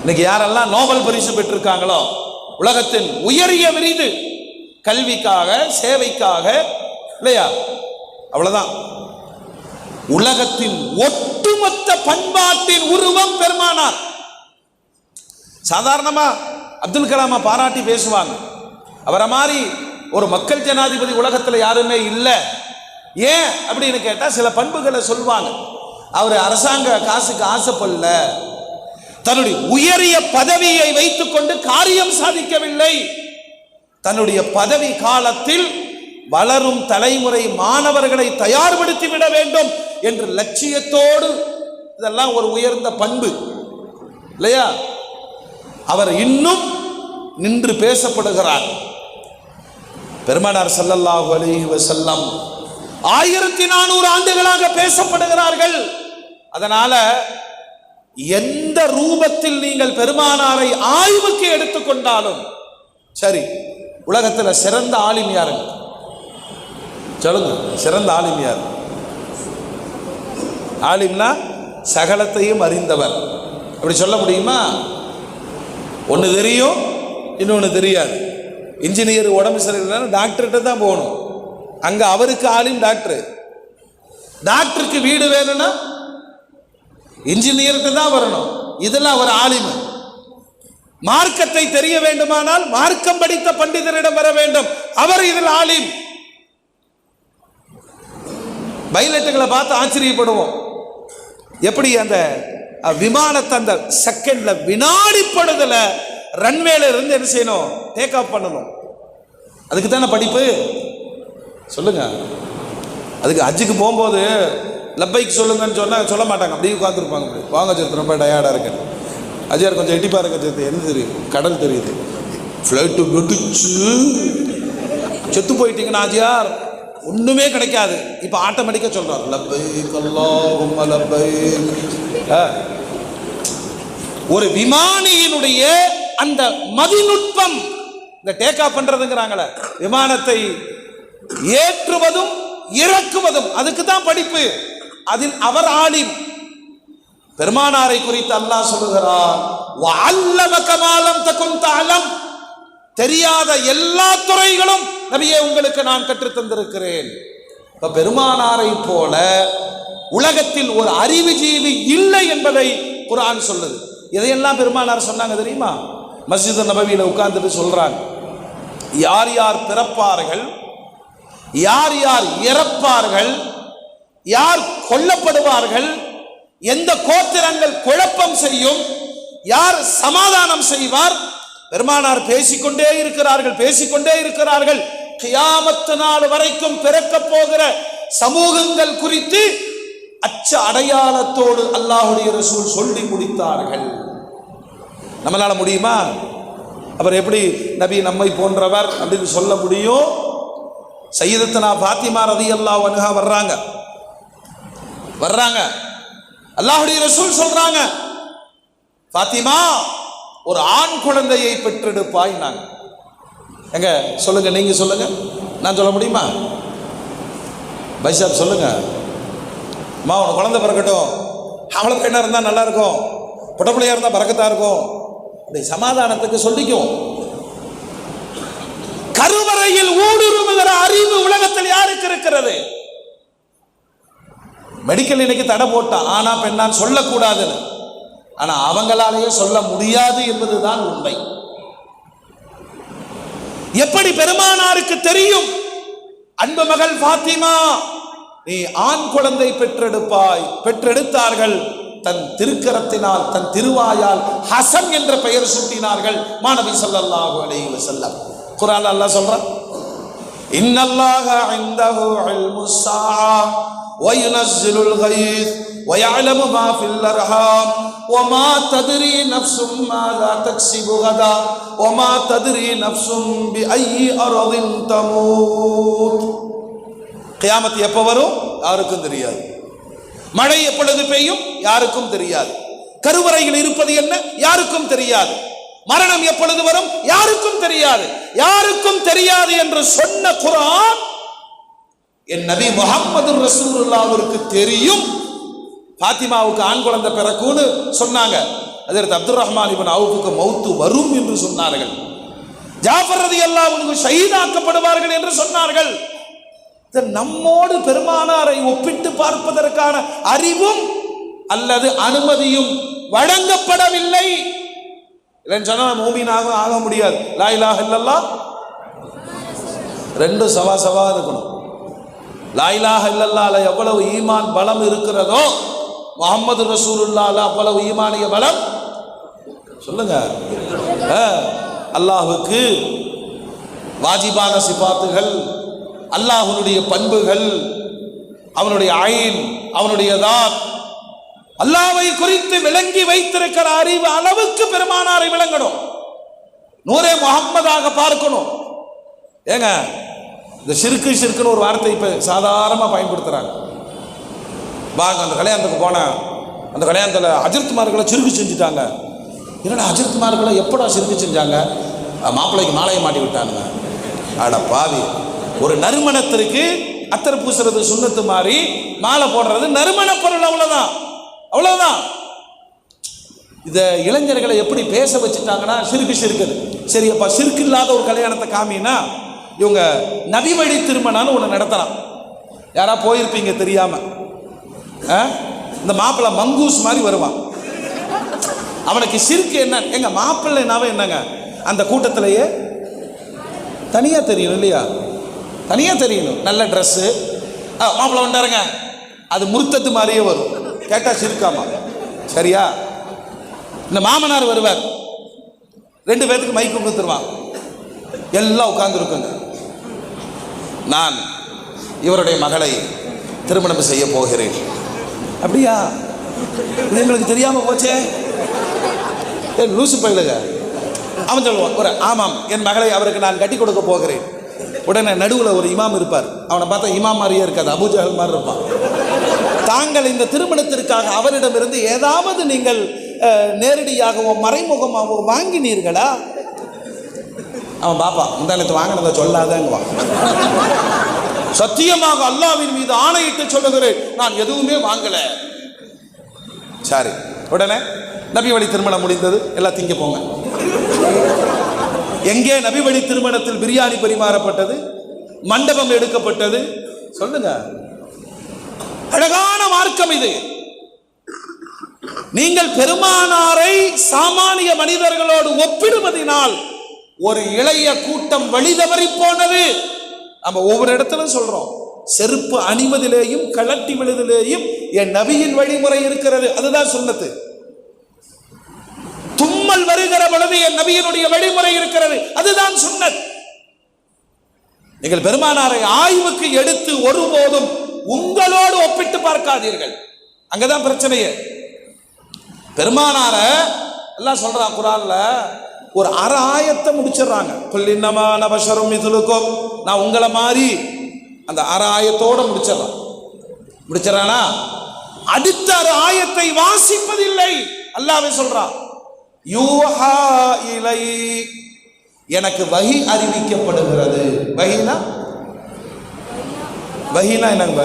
இன்னைக்கு யாரெல்லாம் நோபல் பரிசு பெற்றிருக்காங்களோ, உலகத்தின் உயரிய விருது, கல்விக்காக, சேவைக்காக, இல்லையா? அவ்வளவுதான். உலகத்தின் ஒட்டுமொத்த பண்பாட்டின் உருவம் பெருமானார். சாதாரணமா அப்துல் கலாமா பாராட்டி பேசுவாங்க, அவரை மாதிரி ஒரு மக்கள் ஜனாதிபதி உலகத்தில் யாருமே இல்லை. ஏன் அப்படின்னு கேட்டா சில பண்புகளை சொல்வாங்க. அவர் அரசாங்க காசுக்கு ஆசைப்படல, தன்னுடைய உயரிய பதவியை வைத்துக் கொண்டு காரியம் சாதிக்கவில்லை. தன்னுடைய பதவி காலத்தில் வளரும் தலைமுறை மாணவர்களை தயார்படுத்தி விட வேண்டும் என்ற லட்சியத்தோடு, இதெல்லாம் ஒரு உயர்ந்த பண்பு இல்லையா? அவர் இன்னும் நின்று பேசப்படுகிறார். பெருமானார் ஸல்லல்லாஹு அலைஹி வஸல்லம் 1400 ஆண்டுகளாக பேசப்படுகிறார்கள். அதனால எந்த ரூபத்தில் நீங்கள் பெருமானாரை ஆய்வுக்கு எடுத்துக்கொண்டாலும் சரி, உலகத்தில் சிறந்த ஆலிம் யாருங்க சொல்லுங்க? சிறந்த ஆலிம் யார்? ஆலிம்னா சகலத்தையும் அறிந்தவர். அப்படி சொல்ல முடியுமா? ஒன்று தெரியும், இன்னொன்று தெரியாது. இன்ஜினியர் உடம்பு சரியில்லைன்னா டாக்டர்கிட்ட தான் போகணும், அங்கே அவருக்கு ஆலிம் டாக்டர். டாக்டருக்கு வீடு வேணும்னா இன்ஜினியர்கிட்ட தான் வரணும், இதெல்லாம் ஒரு ஆலிம். மார்க்கத்தை தெரிய வேண்டுமானால் மார்க்கம் படித்த பண்டிதரிடம் வர வேண்டும், அவர் இதில் ஆலிம். பைலட்டுகளை பார்த்து ஆச்சரியப்படுவோம், எப்படி அந்த விமானத்தை அந்த செகண்ட்ல வினாடி படுதல ரன்வேல இருந்து என்ன செய்யணும், டேக் ஆஃப் பண்ணணும். அதுக்கு தானே படிப்பு, சொல்லுங்க. அதுக்கு ஹஜ்ஜுக்கு போகும்போது லப்பைக்கு சொல்லுங்கன்னு சொன்னால் சொல்ல மாட்டாங்க, அப்படியே உட்காந்துருப்பாங்க. வாங்க சேர்த்து, ரொம்ப டயர்டாக இருக்கு, அஜயார் கொஞ்சம் எட்டி பாருங்க சேர்த்து, என்ன தெரியுது, கடல் தெரியுது, ஃப்ளைட்டு வெடிச்சு செத்து போயிட்டீங்கன்னா அஜயார் ஒன்றுமே கிடைக்காது. இப்போ ஆட்டோமேட்டிக்காக சொல்கிறார் லப்பைக் அல்லாஹும்ம லப்பைக். ஒரு விமானியினுடைய அந்த மதிநுட்பம், இந்த டேக் ஆஃப் பண்றதுங்கிறாங்களே, விமானத்தை ஏற்றுவதும் இறக்குவதும், அதுக்கு தான் படிப்பு. அதில் அவர் ஆலிம். பெருமானாரை குறித்து அல்லாஹ் சொல்லுகிறார், வஅல்லமக மா லம் தகுன் தஅலம். தெரியாத எல்லா துறைகளும் நபியே உங்களுக்கு நான் கற்றுத் தந்திருக்கிறேன். இப்ப பெருமானாரை போல உலகத்தில் ஒரு அறிவுஜீவி இல்லை என்பதை குர்ஆன் சொல்லுது. எதையெல்லாம் பெருமானார் சொன்னாங்க தெரியுமா? மஸ்ஜித் நபவியில உட்கார்ந்துட்டு சொல்றாங்க, யார் யார் பிறப்பார்கள், யார் யார் இறப்பார்கள், யார் கொல்லப்படுவார்கள், எந்த கோத்திரங்கள் குழப்பம் செய்யும், யார் சமாதானம் செய்வார். பெருமானார் பேசிக்கொண்டே இருக்கிறார்கள். கியாமத்து நாள் வரைக்கும் பிறக்க போகிற சமூகங்கள் குறித்து அச்ச அடையாளத்தோடு அல்லாஹ்வுடைய ரசூல் சொல்லி முடித்தார்கள். நம்மளால முடியுமா? அவர் எப்படி நபி நம்மை போன்றவர் அப்படின்னு சொல்ல முடியும்? சையதத்துனா ஃபாத்திமா ரலியல்லாஹு அன்ஹா வர்றாங்க, அல்லாஹ்வுடைய ரசூல் சொல்றாங்க, ஃபாத்திமா ஒரு ஆண் குழந்தையை பெற்றெடுப்பாய். நாங்க எங்க சொல்லுங்க, நீங்க சொல்லுங்க, நான் சொல்ல முடியுமா? பைசாப் சொல்லுங்க. அம்மா உனக்கு குழந்தை பிறக்கட்டும், அவளை பெண்ணா இருந்தால் நல்லா இருக்கும், புடப்பிள்ளையா இருந்தால் பறக்கத்தா இருக்கும், அப்படி சமாதானத்துக்கு சொல்லிக்கும். கருவறையில் ஊடுருவுகிற அறிவு உலகத்தில் யாருக்கு இருக்கிறது? மெடிக்கல் இன்னைக்கு தடை போட்டான், ஆனா பெண்ணான் சொல்லக்கூடாதுன்னு. ஆனா அவங்களாலேயே சொல்ல முடியாது என்பதுதான் உண்மை. எப்படி பெருமானாருக்கு தெரியும்? அன்பு மகள் ஃபாத்திமா நீ ஆண் குழந்தை பெற்றெடுப்பாய். பெற்றெடுத்தார்கள். தன் திருக்கரத்தினால், தன் திருவாயால் ஹசன் என்ற பெயர் சூட்டினார்கள் மாநபி ஸல்லல்லாஹு அலைஹி வஸல்லம். குர்ஆன்ல அல்லாஹ் சொல்றான், இன்னல்லாஹ இன்தஹு இல்முஸ் ஸாஅ வ யுனஸ்ஸிலுல் கய்ஸ் வ யஅலமு மா ஃபில் அர்ஹாம் வ மா தத்ரி நஃப்ஸும் மாதா தக்ஸிபு கதா வ மா தத்ரி நஃப்ஸும் பிஅய்யி அர்தின் தமூத். கியாமத் எப்போ வரும் யாருக்கும் தெரியாது. மழை எப்பொழுது பெய்யும் யாருக்கும் தெரியாது. கருவறையில் இருப்பது என்ன யாருக்கும் தெரியாது. மரணம் எப்பொழுது வரும் யாருக்கும் தெரியாது. யாருக்கும் தெரியாது என்று சொன்ன குர்ஆன் என் நபி முஹம்மது ரசூலுல்லாஹ்வுக்கு தெரியும். ஃபாத்திமாவுக்கு ஆண் குழந்தை பிறக்கும்னு சொன்னாங்க. ஹஜ்ரத் அப்துர் ரஹ்மான் இப்னு அவுஃபுக்கு மௌத்து வரும் என்று சொன்னார்கள். ஜாஃபர் ரலியல்லாஹு அன்ஹு ஷஹீதாக்கப்படுவார்கள் என்று சொன்னார்கள். நம்மோடு பெருமானாரை ஒப்பிட்டு பார்ப்பதற்கான அறிவும் அல்லது அனுமதியும் வழங்கப்படவில்லை. இல்லைன்னு சொன்னா மூமினாக ஆக முடியாது. லா இலாஹ இல்லல்லாஹ் ரெண்டு சவா சவா இருக்கணும். லா இலாஹ இல்லல்லாஹ்ல எவ்வளவு ஈமான் பலம் இருக்கிறதோ முஹம்மது ரசூலுல்லாஹ்ல அவ்வளவு ஈமானிய பலம். சொல்லுங்க. அல்லாஹ்வுக்கு வாஜிபான சிபாத்துகள், அல்லாஹ்வுடைய பண்புகள், அவனுடைய ஐன், அவனுடைய தாத், அல்லாஹ்வை குறித்து விளங்கி வைத்திருக்கிற அறிவு அளவுக்கு பெருமானாரை விளங்கணும். நூரே முஹம்மதாக பார்க்கணும். ஏங்க இந்த ஷிர்கு ஷிர்குன்னு ஒரு வார்த்தை இப்ப சாதாரணமாக பயன்படுத்துறாங்க. வாங்க அந்த கல்யாணத்துக்கு போனேன், அந்த கல்யாணத்தில் அஜர்த்துமார்களை சிறுக்கு செஞ்சுட்டாங்க. என்னடா அஜர்த்துமார்களை எப்படா சிறுக்கு செஞ்சாங்க? மாப்பிள்ளைக்கு மாலையை மாட்டி விட்டானுங்க. அட பாவி, ஒரு நறுமணத்திற்கு அத்தர் பூசுறது சுண்ணத்து மாதிரி மாலை போடுறது நறுமண பொருள், அவ்வளவுதான் அவ்வளவுதான். இத இளைஞர்களை எப்படி பேச வச்சுட்டாங்கன்னா சிறுக்கு சிறுக்குது. சரி அப்ப சிறுக்கு இல்லாத ஒரு கல்யாணத்தை காமினா இவங்க நபி வழி திருமணம்னு ஒன்று நடத்தலாம். யாரா போயிருப்பீங்க தெரியாம. இந்த மாப்பிள்ளை மங்கூஸ் மாதிரி வருவான். அவனுக்கு சிறுக்கு என்ன? எங்க மாப்பிள்ளைனாவே என்னங்க, அந்த கூட்டத்திலேயே தனியா தெரியணும் இல்லையா? தனியா தெரியணும். நல்ல ட்ரெஸ்ஸு, மாப்பிள்ளை வந்தாருங்க, அது முருத்தத்து மாதிரியே வரும். கேட்டா சிரிக்காமா? சரியா? இந்த மாமனார் வருவார், ரெண்டு பேருக்கு மைக்கு கொடுத்துருவான், எல்லாம் உட்கார்ந்துருக்குங்க. நான் இவருடைய மகளை திருமணம் செய்ய போகிறேன். அப்படியா? இது எங்களுக்கு தெரியாம போச்சே. லூசு பயிலுங்க. அவன் சொல்லுவான், ஒரு ஆமாம், என் மகளை அவருக்கு நான் கட்டி கொடுக்க போகிறேன். உடனே நடுவில் ஒரு இமாம் இருப்பார். அவனை பார்த்தா இமாம் மாதிரியே இருக்காது, அபூஜஹல் மாதிரி இருப்பான். தாங்கள் இந்த திருமணத்திற்காக அவரிடமிருந்து ஏதாவது நீங்கள் நேரடியாகவோ மறைமுகமாகவோ வாங்கினீர்களா? அவன் பாப்பா, முந்தானத்து வாங்கினதை சொல்லாதங்குவான். சத்தியமாக அல்லாஹ்வின் மீது ஆணையிட்டு சொல்லுகிறேன், நான் எதுவுமே வாங்கல. சரி, உடனே நபி வழி திருமணம் முடிந்தது. எல்லாம் திங்க போங்க. எங்கே நபி வழி திருமணத்தில் பிரியாணி பரிமாறப்பட்டது, மண்டபம் எடுக்கப்பட்டது? சொல்லுங்க. அழகான மார்க்கம் இது. நீங்கள் பெருமானாரை சாமானிய மனிதர்களோடு ஒப்பிடுவதனால் ஒரு இளைய கூட்டம் வழி தவறி போனது. நம்ம ஒவ்வொரு இடத்திலும் சொல்றோம், செருப்பு அணிவதிலேயும் கலட்டி விழுதிலேயும் என் நபியின் வழிமுறை இருக்கிறது. அதுதான் சுன்னத்து. தும்மல் வருகிற பொழுது என் நபியினுடைய வழிமுறை இருக்கிறது. அதுதான் சுன்னத். நீங்கள் பெருமானாரை ஆய்வுக்கு எடுத்து ஒருபோதும் உங்களோடு ஒப்பிட்டு பார்க்காதீர்கள். அங்கதான் பிரச்சனையே. பெருமானார எல்லாம் சொல்றான் குர்ஆன்ல, ஒரு அரை ஆயத்தை முடிச்சிடறாங்க. குல் இன்னமா அன பஷரும் மிஸ்லுக்கும், நான் உங்களை மாதிரி, அந்த அரை ஆயத்தோட முடிச்சிடறானா? அடுத்த அரை ஆயத்தை வாசிப்பதில்லை. அல்லாஹ்வே சொல்றான், யூஹா இலை, எனக்கு வஹி அறிவிக்கப்படுகிறது. வஹினா என்னங்க?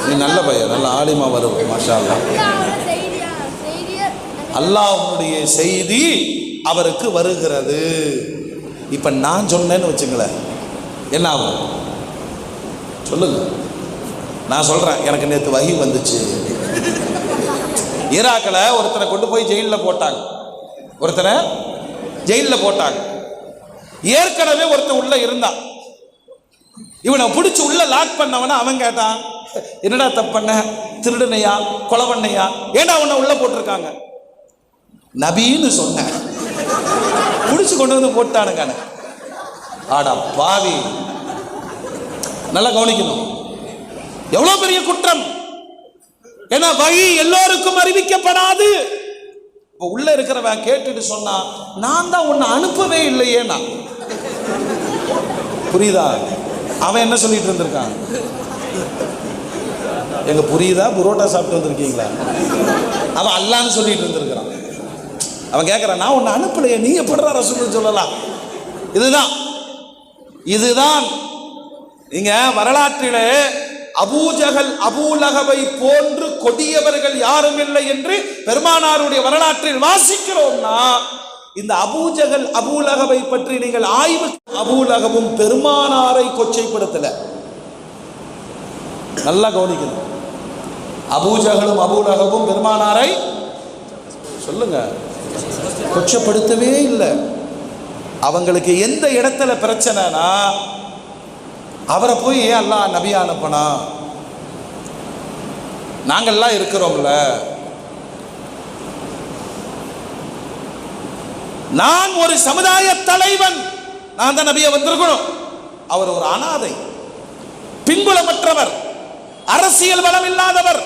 நீ நல்ல பையன், நல்ல ஆலிமா வரும், மாஷா அல்லாஹ். அல்லாஹ்வுடைய செய்தி அவருக்கு வருகிறது. இப்ப நான் சொன்னேன்னு வச்சுங்களேன், என்ன ஆகும் சொல்லுங்க. நான் சொல்றேன், எனக்கு நேற்று வஹி வந்துச்சு. ஈராக்கில் ஒருத்தனை கொண்டு போய் ஜெயிலில் போட்டாங்க. ஒருத்தனை ஜெயிலில் போட்டாங்க. ஏற்கனவே ஒருத்தன் உள்ள இருந்தான். இவனை பிடிச்சி உள்ள லாக் பண்ணவன அவன் கேட்டான், என்னடா தப்பு பண்ண, திருடனையா கொலை பண்ணையா, ஏன்னா அவனை உள்ள போட்டிருக்காங்க. நபின்னு சொன்ன, பிடிச்சு கொண்டு வந்து போட்டானுங்க. ஆடா பாவி, நல்லா கவனிக்கணும், எவ்வளவு பெரிய குற்றம். ஏன்னா வழி எல்லோருக்கும் அறிவிக்கப்படாது. உள்ள இருக்கிறவன் கேட்டுட்டு சொன்னா, நான் தான் உன்னை அனுப்பவே இல்லையே. நான் புரியுதா? அவன் என்ன சொல்லிட்டு இருந்திருக்கான்? எங்க புரியுதா? புரோட்டா சாப்பிட்டு வந்திருக்கீங்களா? அவன் அல்லான்னு சொல்லிட்டு இருந்திருக்கிறான். அவன் கேட்கிறான், நான் உன்னை அனுப்பலையே, நீ எப்படிடா ரசூலுன்னு சொல்லலாம்? இதுதான் நீங்க வரலாற்றிலே அபூஜஹல் அபூலஹபை போன்று கொடியவர்கள் யாரும் இல்லை என்று பெருமானாருடைய வரலாற்றில் வாசிக்கிறோம்னா, இந்த அபூஜஹல் அபூலஹபை பற்றி நீங்கள் ஆய்வு, அபூலஹபும் பெருமானாரை கொச்சைப்படுத்தல. நல்லா கவனிக்கணும். அபூஜஹலும் அபூலஹபும் பெருமானாரை சொல்லுங்க கொச்சப்படுத்தவே இல்லை. அவங்களுக்கு எந்த இடத்துல பிரச்சனைனா, அவரை போய் ஏன் அல்லாஹ் நபி அனுப்பினா, நாங்கள்லாம் இருக்கிறோம்ல, நான் ஒரு சமுதாய தலைவன், நான் தான் நபியை வந்திருக்கணும். அவர் ஒரு அனாதை, பின்புலமற்றவர், அரசியல் பலம் இல்லாதவர்.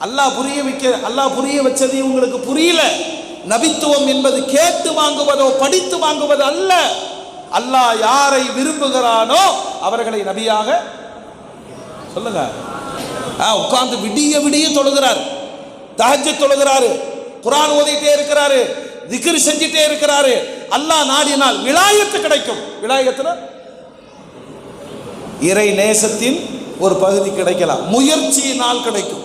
அல்லாஹ் புரிய வச்சது உங்களுக்கு புரியல. நபித்துவம் என்பது கேட்டு வாங்குவதோ படித்து வாங்குவது அல்ல. அல்லாஹ் யாரை விரும்புகிறானோ அவர்களை நபியாக சொல்லுங்க. உட்கார்ந்து விடிய விடிய தொழுகிறார், தஹஜ்ஜுத் தொழுகிறாரு, குர்ஆன் ஓதிட்டே இருக்கிறாரு, திக்ர் செஞ்சிட்டே இருக்கிறாரு. அல்லாஹ் நாடினால் விலாயத்து கிடைக்கும். விலாயத்துல இறை நேசத்தின் ஒரு பகுதி கிடைக்கலாம், முயற்சியினால் கிடைக்கும்.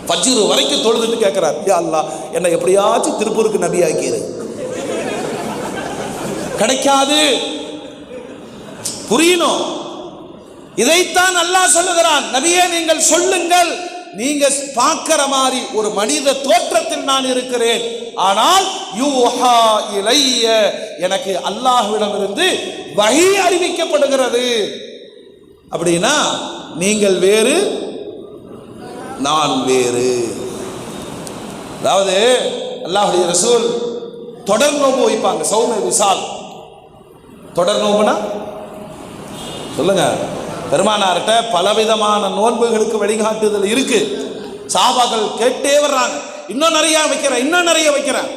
ஃபஜ்ர் வரைக்கும் தொழுதுட்டு கேட்கிறார், யா அல்லாஹ் என்னை எப்படியாச்சும் திருப்பூருக்கு நபி ஆக்கிரு. கிடைக்காது, புரியணும். இதைத்தான் அல்லாஹ் சொல்லுகிறான், நபியே நீங்கள் சொல்லுங்கள், நீங்க பார்க்கிற மாதிரி ஒரு மனித தோற்றத்தில் நான் இருக்கிறேன், ஆனால் யூஹா இலைய, எனக்கு அல்லாஹ்விடமிருந்து வஹி அறிவிக்கப்படுகிறது. அப்படின்னா நீங்கள் வேறு, நான் வேறு. அதாவது அல்லாஹ்வுடைய ரசூல் தொடர் நோன்பு வைப்பாங்க, சௌம விசால். தொடர் நோன்புனா சொல்லுங்க, பெருமானார்கிட்ட பலவிதமான நோன்புகளுக்கு வழிகாட்டுதல் இருக்கு. சஹாபாக்கள் கேட்டே வர்றாங்க, இன்னும் நிறைய வைக்கிறேன், இன்னும் நிறைய வைக்கிறேன்.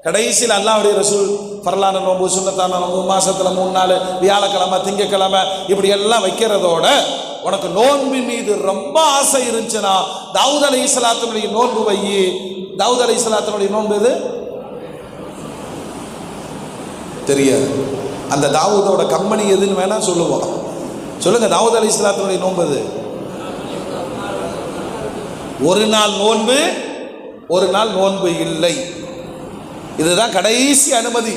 கடைசியில் அல்லாஹ்வுடைய ரசூல் பரலான நோன்பு, சுன்னத்தான நோன்பு, மாசத்துல 3 நாள், வியாழக்கிழமை, திங்கக்கிழமை, இப்படி எல்லாம் வைக்கிறதோட, உனக்கு நோன்பு மீது ரொம்ப ஆசை இருந்துச்சுன்னா தாவூத் அலைஹிஸ்ஸலாத்துடைய நோன்பு வை. தாவூத் அலைஹிஸ்ஸலாத்துடைய நோன்பு எது தெரியாது. அந்த தாவூதோட கம்பெனி எதுன்னு வேணா சொல்லுவோம். சொல்லுங்க, தாவூத் அலைஹிஸ்ஸலாத்துடைய நோன்பு எது? ஒரு நாள் நோன்பு, ஒரு நாள் நோன்பு இல்லை. இதுதான் கடைசி அனுமதி.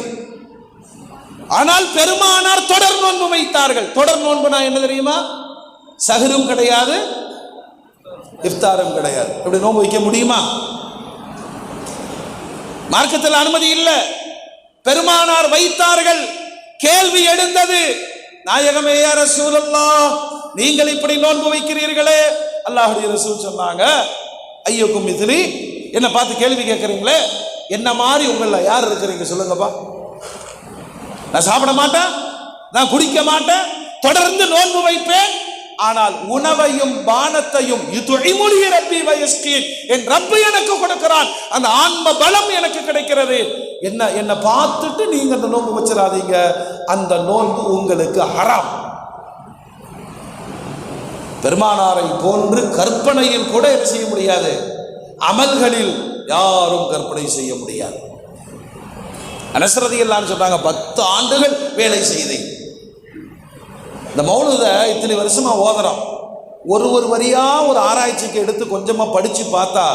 ஆனால் பெருமானார் தொடர் நோன்பு வைத்தார்கள். தொடர் நோன்புனா என்ன தெரியுமா? சஹரும் கிடையாது, இஃப்தாரும் கிடையாது. இப்படி நோன்பு வைக்க முடியுமா? மார்க்கத்தில் அனுமதி இல்லை. பெருமானார் வைத்தார்கள். கேள்வி எழுந்தது, நாயகமே யா ரசூலல்லாஹ், நீங்கள் இப்படி நோன்பு வைக்கிறீர்களே. அல்லாஹ்வுடைய ரசூல் சொன்னாங்க, ஐயக்கும் மித்லி, என்ன பார்த்து கேள்வி கேட்கறீங்களே, என்ன மாதிரி உங்கள யார் இருக்கிறீங்க சொல்லுங்கப்பா. நான் சாப்பிட மாட்டேன், நான் குடிக்க மாட்டேன், தொடர்ந்து நோன்பு வைப்பேன், ஆனால் உணவையும் பானத்தையும் என் ரப்பு எனக்கு கொடுக்கிறான், அந்த ஆன்ம பலம் எனக்கு கிடைக்கிறது. என்ன பார்த்துட்டு நீங்க அந்த நோன்பு வச்சிடாதீங்க, அந்த நோன்பு உங்களுக்கு ஹராம். பெருமானாரை போன்று கற்பனையில் கூட என்ன செய்ய முடியாது, அமல்களில் யாரும் கற்பனை செய்ய முடியாது. அனஸ் ரலியல்லாஹு அன்ஹு சொன்னாங்க, 10 ஆண்டுகள் வேலை செய்தேன். இந்த மௌலூத இத்தனை வருஷமா ஓதுறோம், ஒரு வரியா ஒரு ஆராய்ச்சிக்கு எடுத்து கொஞ்சமா படிச்சு பார்த்தா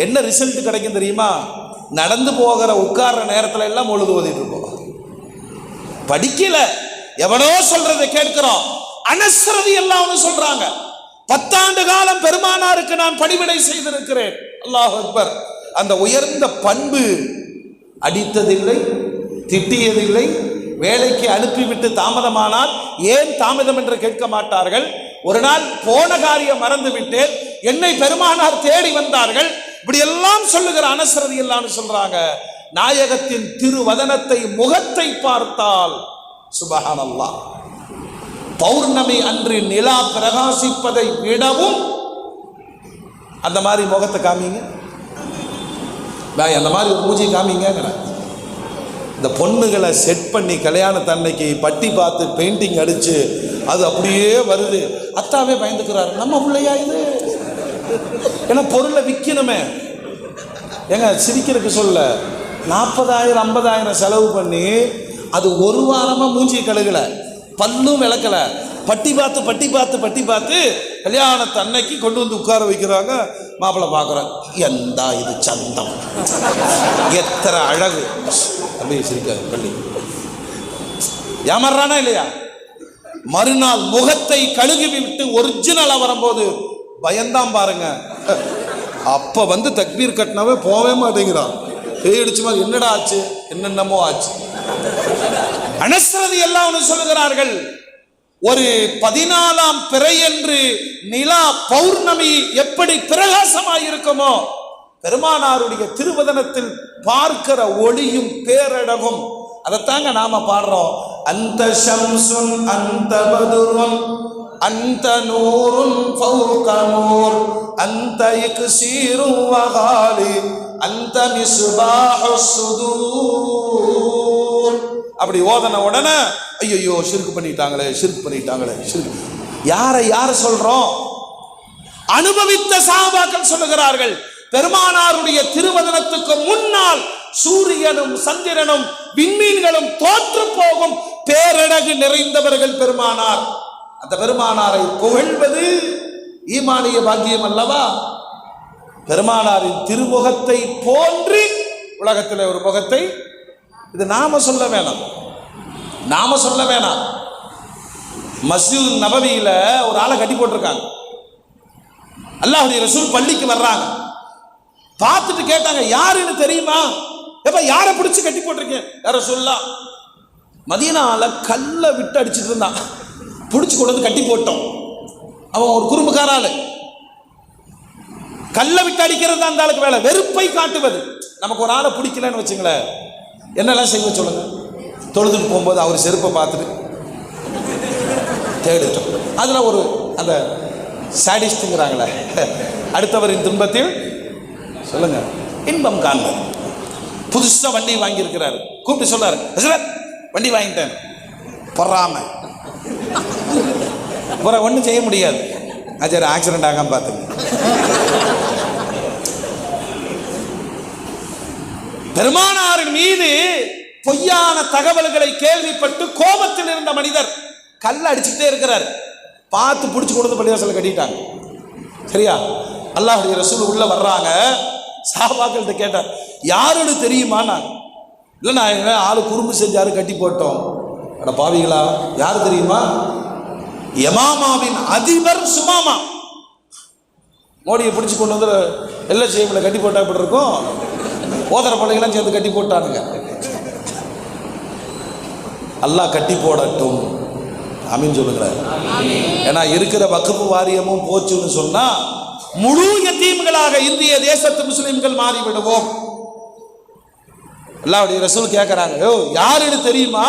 என்ன ரிசல்ட் கிடைக்கும் தெரியுமா? நடந்து போகிற உட்கார்ற நேரத்துல எல்லாம் மொழுது ஓதிட்டு இருக்கோம். படிக்கல, எவனோ சொல்றதை கேட்கிறோம். அனஸ் ரலியல்லாஹு சொல்றாங்க, 10 ஆண்டு காலம் பெருமானாருக்கு நான் பணிவிடை செய்திருக்கிறேன். அல்லாஹ் அக்பர். அந்த உயர்ந்த பண்பு, அடித்ததில்லை, திட்டியதில்லை, வேலைக்கு அனுப்பிவிட்டு தாமதமானால் ஏன் தாமதம் என்று கேட்க மாட்டார்கள். ஒரு நாள் போன காரியம் மறந்து விட்டேன், என்னை பெருமானார் தேடி வந்தார்கள். இப்படி எல்லாம் சொல்லுகிற அனஸ் ரலியல்லாஹு சொல்றாங்க, நாயகத்தின் திருவதனத்தை, முகத்தை பார்த்தால் சுப்ஹானல்லாஹ், பௌர்ணமி அன்று நிலா பிரகாசிப்பதை விடவும் அந்த மாதிரி முகத்தை காமிங்க, அந்த மாதிரி ஒரு பூஜை காமிங்க. இந்த பொண்ணுகளை செட் பண்ணி கல்யாணத்தன்னைக்கு பட்டி பார்த்து பெயிண்டிங் அடிச்சு அது அப்படியே வருது. அத்தாவே பயந்துக்கிறாரு, நம்ம பிள்ளையா இது? ஏன்னா பொருளை விற்கணுமே. ஏங்க சிரிக்கிறதுக்கு சொல்ல, 40,000 50,000 செலவு பண்ணி அது ஒரு வாரமா மூஞ்சி கழுகல, பல்லும் விளக்கல, பட்டி பார்த்து கல்யாணத்தை அன்னைக்கு கொண்டு வந்து உட்கார வைக்கிறாங்க. மாப்பிள்ளை பார்க்குறோம், எந்த இது சந்தம், எத்தனை அழகு. அப்படியே சிரிக்காது பள்ளி. ஏமாறானா இல்லையா? மறுநாள் முகத்தை கழுகி விட்டு ஒரிஜினலா வரும்போது பயந்தான் பாருங்க. அப்ப வந்து தக்பீர் கட்டினவே போவே மாட்டேங்கிறான். பேயடிச்சு மாதிரி என்னடா ஆச்சு, என்னென்னமோ ஆச்சு. அனஸ் ரலியல்லாஹு சொல்லுகிறார்கள், ஒரு 14ஆம் பிறையன்று நிலா பௌர்ணமி எப்படி பிரகாசமாய் இருக்குமோ, பெருமானாருடைய திருவதனத்தில் பார்க்கிற ஒளியும் பேரழகும். அதைத்தாங்க நாம பாடுறோம். அந்த ஷம்சுன் அந்த பதுருன் அந்த நூருன் ஃபௌக நூர் அந்த இக்ஸீரு வகாலி அந்த மிஸ்பாஹுஸ் சுதூர். அப்படி ஓதன உடனே ஐயோ ஷிர்க் பண்ணிட்டாங்களே. யாரை சொல்றோம்? அனுபவித்த சஹாபாக்கள் சொல்லுகிறார்கள், பெருமானாருடைய திருவதனத்துக்கு முன்னால் சூரியனும் சந்திரனும் விண்மீன்களும் தோற்று போகும் பேரழகு நிறைந்தவர்கள் பெருமானார். அந்த பெருமானாரை புகழ்வது ஈமானிய பாக்கியம் அல்லவா? பெருமானாரின் திருமுகத்தை போன்று உலகத்தில் ஒரு முகத்தை, இது நாம சொல்ல வேணாம். மஸ்ஜித் நபவியில ஒரு ஆளை கட்டி போட்டிருக்காங்க. அல்லாஹ்வுடைய ரசூல் பள்ளிக்கு வர்றாங்க, பார்த்துட்டு கேட்டாங்க, யாருன்னு தெரியுமா? எப்ப யாரை பிடிச்சு கட்டி போட்டிருக்கேன்? யார சொல்லலாம்? மதீனால கல்ல விட்டு அடிச்சுட்டு இருந்தான், பிடிச்சு கொண்டு வந்து கட்டி போட்டோம். அவன் ஒரு குறும்புக்கார ஆளு. கல்ல விட்டு அடிக்கிறது அந்த ஆளுக்கு வேலை, வெறுப்பை காட்டுவது. நமக்கு ஒரு ஆளை பிடிக்கலன்னு வச்சுங்களேன், என்னெல்லாம் செய்ய சொல்லுங்க. தொழுதுட்டு போகும்போது அவர் செருப்பை பார்த்துட்டு தேடிட்டோம். அதுல ஒரு அந்த சாடிஸ்ட்ங்கிறாங்களே, அடுத்தவரின் துன்பத்தில் சொல்லுங்க இன்பம் காண்பது. புதுசா வண்டி வாங்கியிருக்கிறாரு, கூப்பிட்டு சொல்றாரு, வண்டி வாங்கிட்டேன், பொறாம ஒன்றும் செய்ய முடியாது. சரி ஆக்சிடென்ட் ஆகாம பார்த்துங்க. பெருமானாரின் மீது பொய்யான தகவல்களை கேள்விப்பட்டு கோபத்தில் இருந்த மனிதர் கல்ல அடிச்சுட்டே இருக்கிறார். பார்த்து பிடிச்சு கொண்டு வந்து பள்ளிவாசல்ல கட்டிட்டாங்க. சரியா? அல்லாஹ்வுடைய ரசூல் உள்ள வர்றாங்க. சஹாபாக்கள்கிட்ட கேட்டார், யாருன்னு தெரியுமா? நான் இல்லை, நான் ஆளு குறும்பு செஞ்சாரு கட்டி போட்டோம். அட பாவிகளா, யாரு தெரியுமா? யமாமாவின் அதிபர் சுமாமா. மோடியை பிடிச்சு கொண்டு வந்து எல்லா செய்யல கட்டி போட்டா இப்படி இருக்கும். ஓதர பள்ளிகளாம் சேர்ந்து கட்டி போட்டானுங்க. அல்லாஹ் கட்டி போடட்டும், ஆமீன் சொல்லுகிறார். ஏன்னா இருக்கிற வக்ஃப் வாரியமும் போச்சுன்னு சொன்னா முழு யதீம்களாக இந்திய தேசத்து முஸ்லிம்கள் மாறிவிடுவோம். அல்லாஹ்வுடைய ரசூல் கேட்கிறாங்க, யாருன்னு தெரியுமா?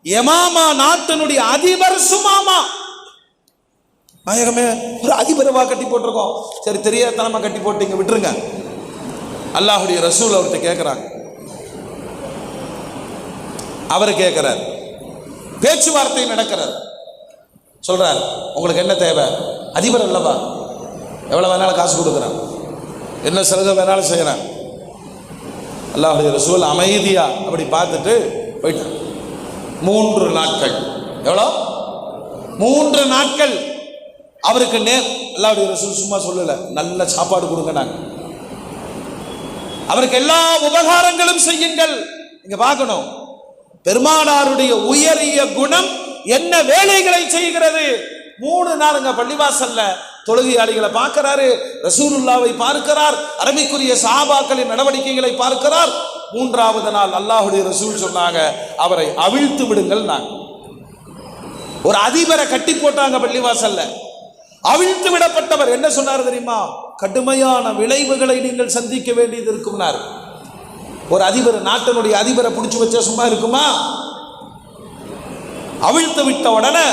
யமாமா நாட்டினுடைய அதிபர் சுமாமா. நாயகமே, ஒரு அதிபரவா கட்டி போட்டிருக்கோம். சரி, தெரியாதனமா கட்டி போட்டீங்க, விட்டுருங்க. அல்லாஹ்வுடைய ரசூல் அவர்கிட்ட கேட்கிறாங்க. அவர் கேட்கிறார், பேச்சுவார்த்தை நடக்கிறார். சொல்றார், உங்களுக்கு என்ன தேவை? அதிபர் அல்லவா, எவ்வளவு வேணாலும் காசு கொடுக்குறான், என்ன சலுகை வேணாலும் செய்யறான். அல்லாஹ்வுடைய ரசூல் அமைதியா அப்படி பார்த்துட்டு போயிட்டார். 3 நாட்கள். எவ்வளோ? 3 நாட்கள் அவருக்கு அல்லாஹ்வுடைய ரசூல் சும்மா சொல்லல, நல்ல சாப்பாடு கொடுங்க, நாங்க அவருக்கு எல்லா உபகாரங்களும் செய்யுங்கள். இங்க பார்க்கணும், பெருமானாருடைய உயரிய குணம் என்ன வேலைகளை செய்கிறது. 3 நாளுங்க பள்ளிவாசல்ல தொழுகையாளிகளை பார்க்கிறாரு, ரசூலுல்லாவை பார்க்கிறார், அரபிக்குரிய சஹாபாக்களின் நடவடிக்கைகளை பார்க்கிறார். 3வது நாள் அல்லாஹ்வுடைய ரசூல் சொன்னாங்க, அவரை அவிழ்த்து விடுங்கள். நாங்க ஒரு அதிபரை கட்டி போட்டாங்க பள்ளிவாசல்ல, அவிழ்த்து விடப்பட்டவர் என்ன சொன்னார் தெரியுமா? கடுமையான விளைவுகளை நீங்கள் சந்திக்க வேண்டியது இருக்கும்னார். ஒரு அதிபர், நாட்டினுடைய அதிபரை பிடிச்சு வச்சா சும்மா இருக்குமா? அவிழ்த்து விட்ட உடனே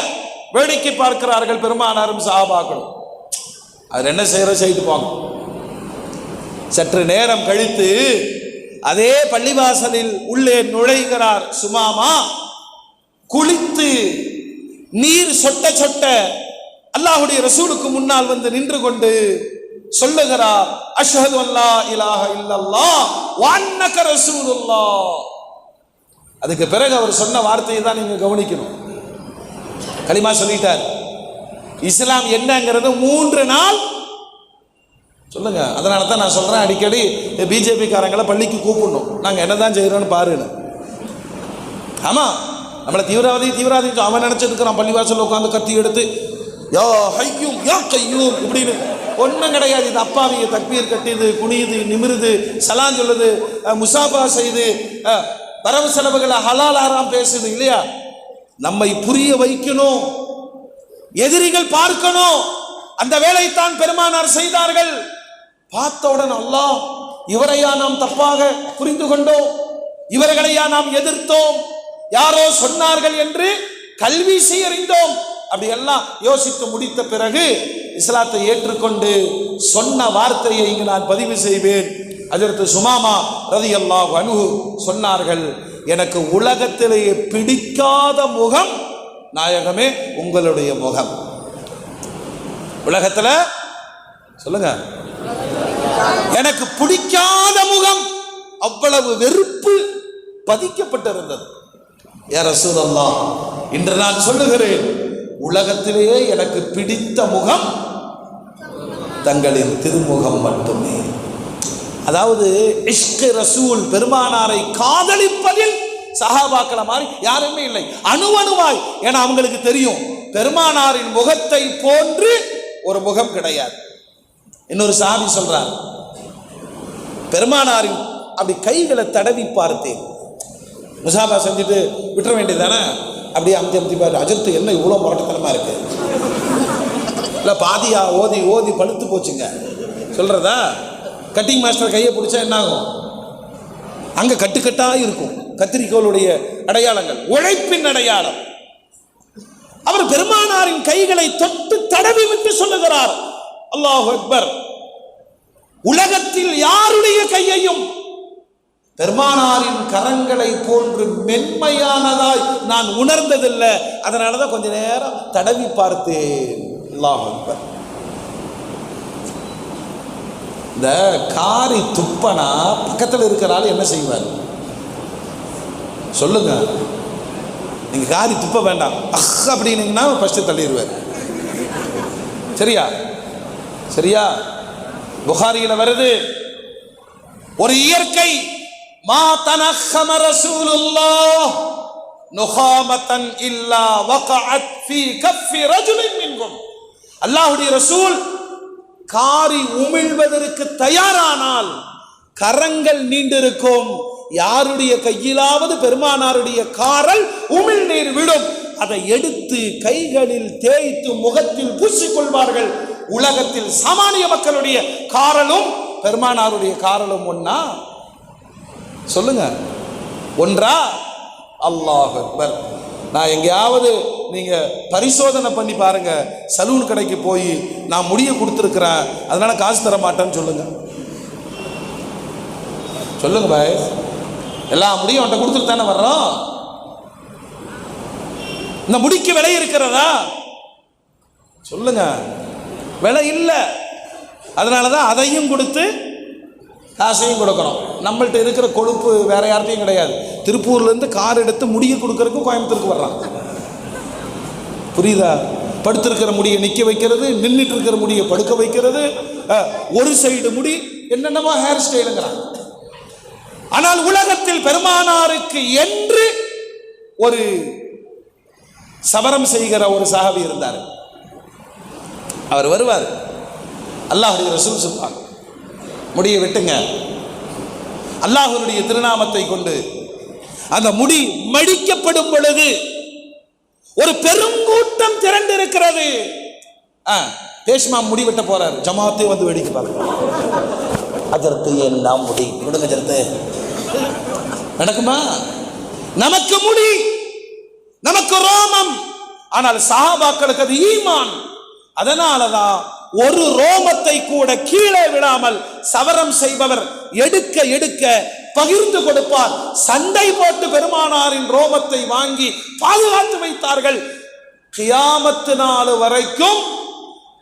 வேடிக்கை பார்க்கிறார்கள் பெருமானாரும் சஹாபாக்களும். அவர் என்ன செய்யிட்டு போங்க. சற்று நேரம் கழித்து அதே பள்ளிவாசலில் உள்ளே நுழைகிறார் சுமாமா. குளித்து நீர் சொட்ட சொட்ட அல்லாஹ்வுடைய ரசூலுக்கு முன்னால் வந்து நின்று கொண்டு சொல்லுகிறார், அஷ்ஹது அல்லா இலாஹ இல்லல்லாஹ் வ அன்னக ரசூலுல்லாஹ். அதுக்கு பிறகு அவர் சொன்ன வார்த்தையை தான் நீங்க கவனிக்கணும். கலிமா சொல்லிட்டார். இஸ்லாம் என்னங்கிறது 3 நாள் சொல்லுங்க. அதனால தான் நான் சொல்றேன், அடிக்கடி பிஜேபி காரங்களை பள்ளிக்கு கூப்பிடணும், நாங்க என்னதான் செய்யறோம்னு பாருன்னு. ஆமா, நம்மளை தீவிரவாதி அவன் நினைச்சிருக்கிறான். பள்ளிவாசல் உட்காந்து கத்தி எடுத்து யா ஹய்யும் யா கையூம் இப்படின்னு ஒன்றும் கிடையாது. இது அப்பாவிய தக்பீர் கட்டியது, குனியுது, நிமிருது, சலான் சொல்லுது, முசாபா செய்து, வரவு செலவுகளை ஹலால் ஆராம் பேசுது இல்லையா? நம்மை புரிய வைக்கணும், எதிரிகள் பார்க்கணும். அந்த வேலைத்தான் பெருமானார் செய்தார்கள். பார்த்தவுடன் அல்லாஹ், இவரையா நாம் தப்பாக புரிந்து கொண்டோம், இவர்களையா நாம் எதிர்த்தோம், யாரோ சொன்னார்கள் என்று கல்வி செய்யறிந்தோம். அப்படி எல்லாம் யோசித்து முடித்த பிறகு இஸ்லாத்தை ஏற்றுக்கொண்டு சொன்ன வார்த்தையை இங்கு நான் பதிவு செய்வேன். ஹஜ்ரத் சுமாமா ரலியல்லாஹு அன்ஹு சொன்னார்கள், எனக்கு உலகத்திலேயே பிடிக்காத முகம் நாயகமே உங்களுடைய முகம். உலகத்துல சொல்லுங்க, எனக்கு பிடிக்காத முகம், அவ்வளவு வெறுப்பு பதிக்கப்பட்டிருந்தது. யா ரசூலல்லாஹ், இன்று நான் சொல்லுகிறேன், உலகத்திலேயே எனக்கு பிடித்த முகம் தங்களின் திருமுகம் மட்டுமே. அதாவது இஷ்க் ரசூல், பெருமானாரை காதலிப்பதில் சஹாபாக்கள மாதிரி யாருமே இல்லை, அணுவணுவாய். ஏன்னா அவங்களுக்கு தெரியும், பெருமானாரின் முகத்தை போன்று ஒரு முகம் கிடையாது. இன்னொரு சஹாபி சொல்றார், பெருமானாரின் அப்படி கைகளை தடவி பார்த்தேன். முசாபா செஞ்சுட்டு விட்டுற வேண்டியதானே, அப்படியே அமுத்தி பாரு. அஜர்த்து என்ன இவ்வளோ முரட்டத்தனமா இருக்கு, இல்லை பாதியா ஓதி ஓதி பழுத்து போச்சுங்க சொல்றதா? கட்டிங் மாஸ்டர் கையை பிடிச்சா என்ன ஆகும்? அங்க கட்டுக்கட்டா இருக்கும் கத்திரிக்கோளுடைய அடையாளங்கள், உழைப்பின் அடையாளம். அவர் பெருமானாரின் கைகளை தொட்டு தடவி விட்டு சொல்லுகிறார், அல்லாஹு அக்பர், உலகத்தில் யாருடைய கையையும் பெருமானாரின் கரங்களை போன்று மென்மையானதாய் நான் உணர்ந்ததில்லை. அதனாலதான் கொஞ்ச நேரம் தடவி பார்த்தேன். அல்லாஹ் அக்பர். இந்த காரி துப்பனா பக்கத்தில் இருக்கிறாள் என்ன செய்வார் சொல்லுங்க? நீங்க காரி துப்ப வேண்டாம், அப்படின்னீங்கன்னா ஃபர்ஸ்ட் தள்ளிடுவார். சரியா? சரியா? புகாரியில வருது, ஒரு இயற்கை, மா தனஹம ரசூலுல்லாஹ் நுஹாமத்தன் இல்லா வகஅத் ஃபீ கஃபி ரஜுலின் மின்கும். அல்லாஹ்வுடைய ரசூல் காரி உமிழ்வதற்கு தயாரானால் கரங்கள் நீண்டிருக்கும், யாருடைய கையிலாவது பெருமானாருடைய காரல் உமிழ்நீர் விடும், அதை எடுத்து கைகளில் தேய்த்து முகத்தில் பூசிக்கொள்வார்கள். உலகத்தில் சாமானிய மக்களுடைய காரலும் பெருமானாருடைய காரலும் ஒன்னா? சொல்லுங்க, ஒன்றா? அல்லாஹ் அக்பர். நான் எங்கேயாவது நீங்க பரிசோதனை பண்ணி பாருங்க, சலூன் கடைக்கு போய் நான் முடிய கொடுத்துருக்கிறேன் அதனால காசு தர மாட்டேன்னு சொல்லுங்க. சொல்லுங்க பாய், எல்லா முடியும் அவன்கிட்ட கொடுத்துட்டு தானே வர்றோம். இந்த முடிக்கு விலை இருக்கிறதா? சொல்லுங்க, விலை இல்லை. அதனாலதான் அதையும் கொடுத்து காசையும் கொடுக்குறோம். நம்மள்ட்ட இருக்கிற கொழுப்பு வேற யார்ட்டையும் கிடையாது. திருப்பூர்ல இருந்து கார் எடுத்து முடிய கொடுக்கறதுக்கும் கோயம்புத்தூருக்கு வர்றான். புரியுதா? படுத்திருக்கிற முடியை நிற்க வைக்கிறது, நின்றுட்டு இருக்கிற முடியை படுக்க வைக்கிறது, ஒரு சைடு முடி, என்னென்னவோ ஹேர் ஸ்டைலுங்கிறாங்க. ஆனால் உலகத்தில் பெருமானாருக்கு என்று ஒரு சவரம் செய்கிற ஒரு சஹாபி இருந்தார். அவர் வருவார், அல்லாஹ்வுடைய ரசூல் சொல்வாங்க, முடியை வெட்டுங்க, அல்லாஹ்வுடைய திருநாமத்தை கொண்டு. அந்த முடி மடிக்கப்படும் பொழுது ஒரு பெருங்கூட்டம் திரண்டு இருக்கிறது. பேஷ்மா முடி வெட்ட போறாரு, ஜமாத்தே வந்து வேடிக்கை பார்க்கிறார். அஜர்த்து என்ன முடி விடுங்க, அஜர்த்து நடக்குமா? நமக்கு முடி, நமக்கு ரோமம், ஆனால் சஹாபாக்களுக்கு அது ஈமான். அதனாலதான் ஒரு ரோமத்தை கூட கீழே விடாமல் சவரம் செய்பவர் எடுக்க எடுக்க பகிர்ந்து கொடுப்பார். சண்டை போட்டு பெருமானாரின் ரோமத்தை வாங்கி பாதுகாத்து வைத்தார்கள். கியாமத்து நாள் வரைக்கும்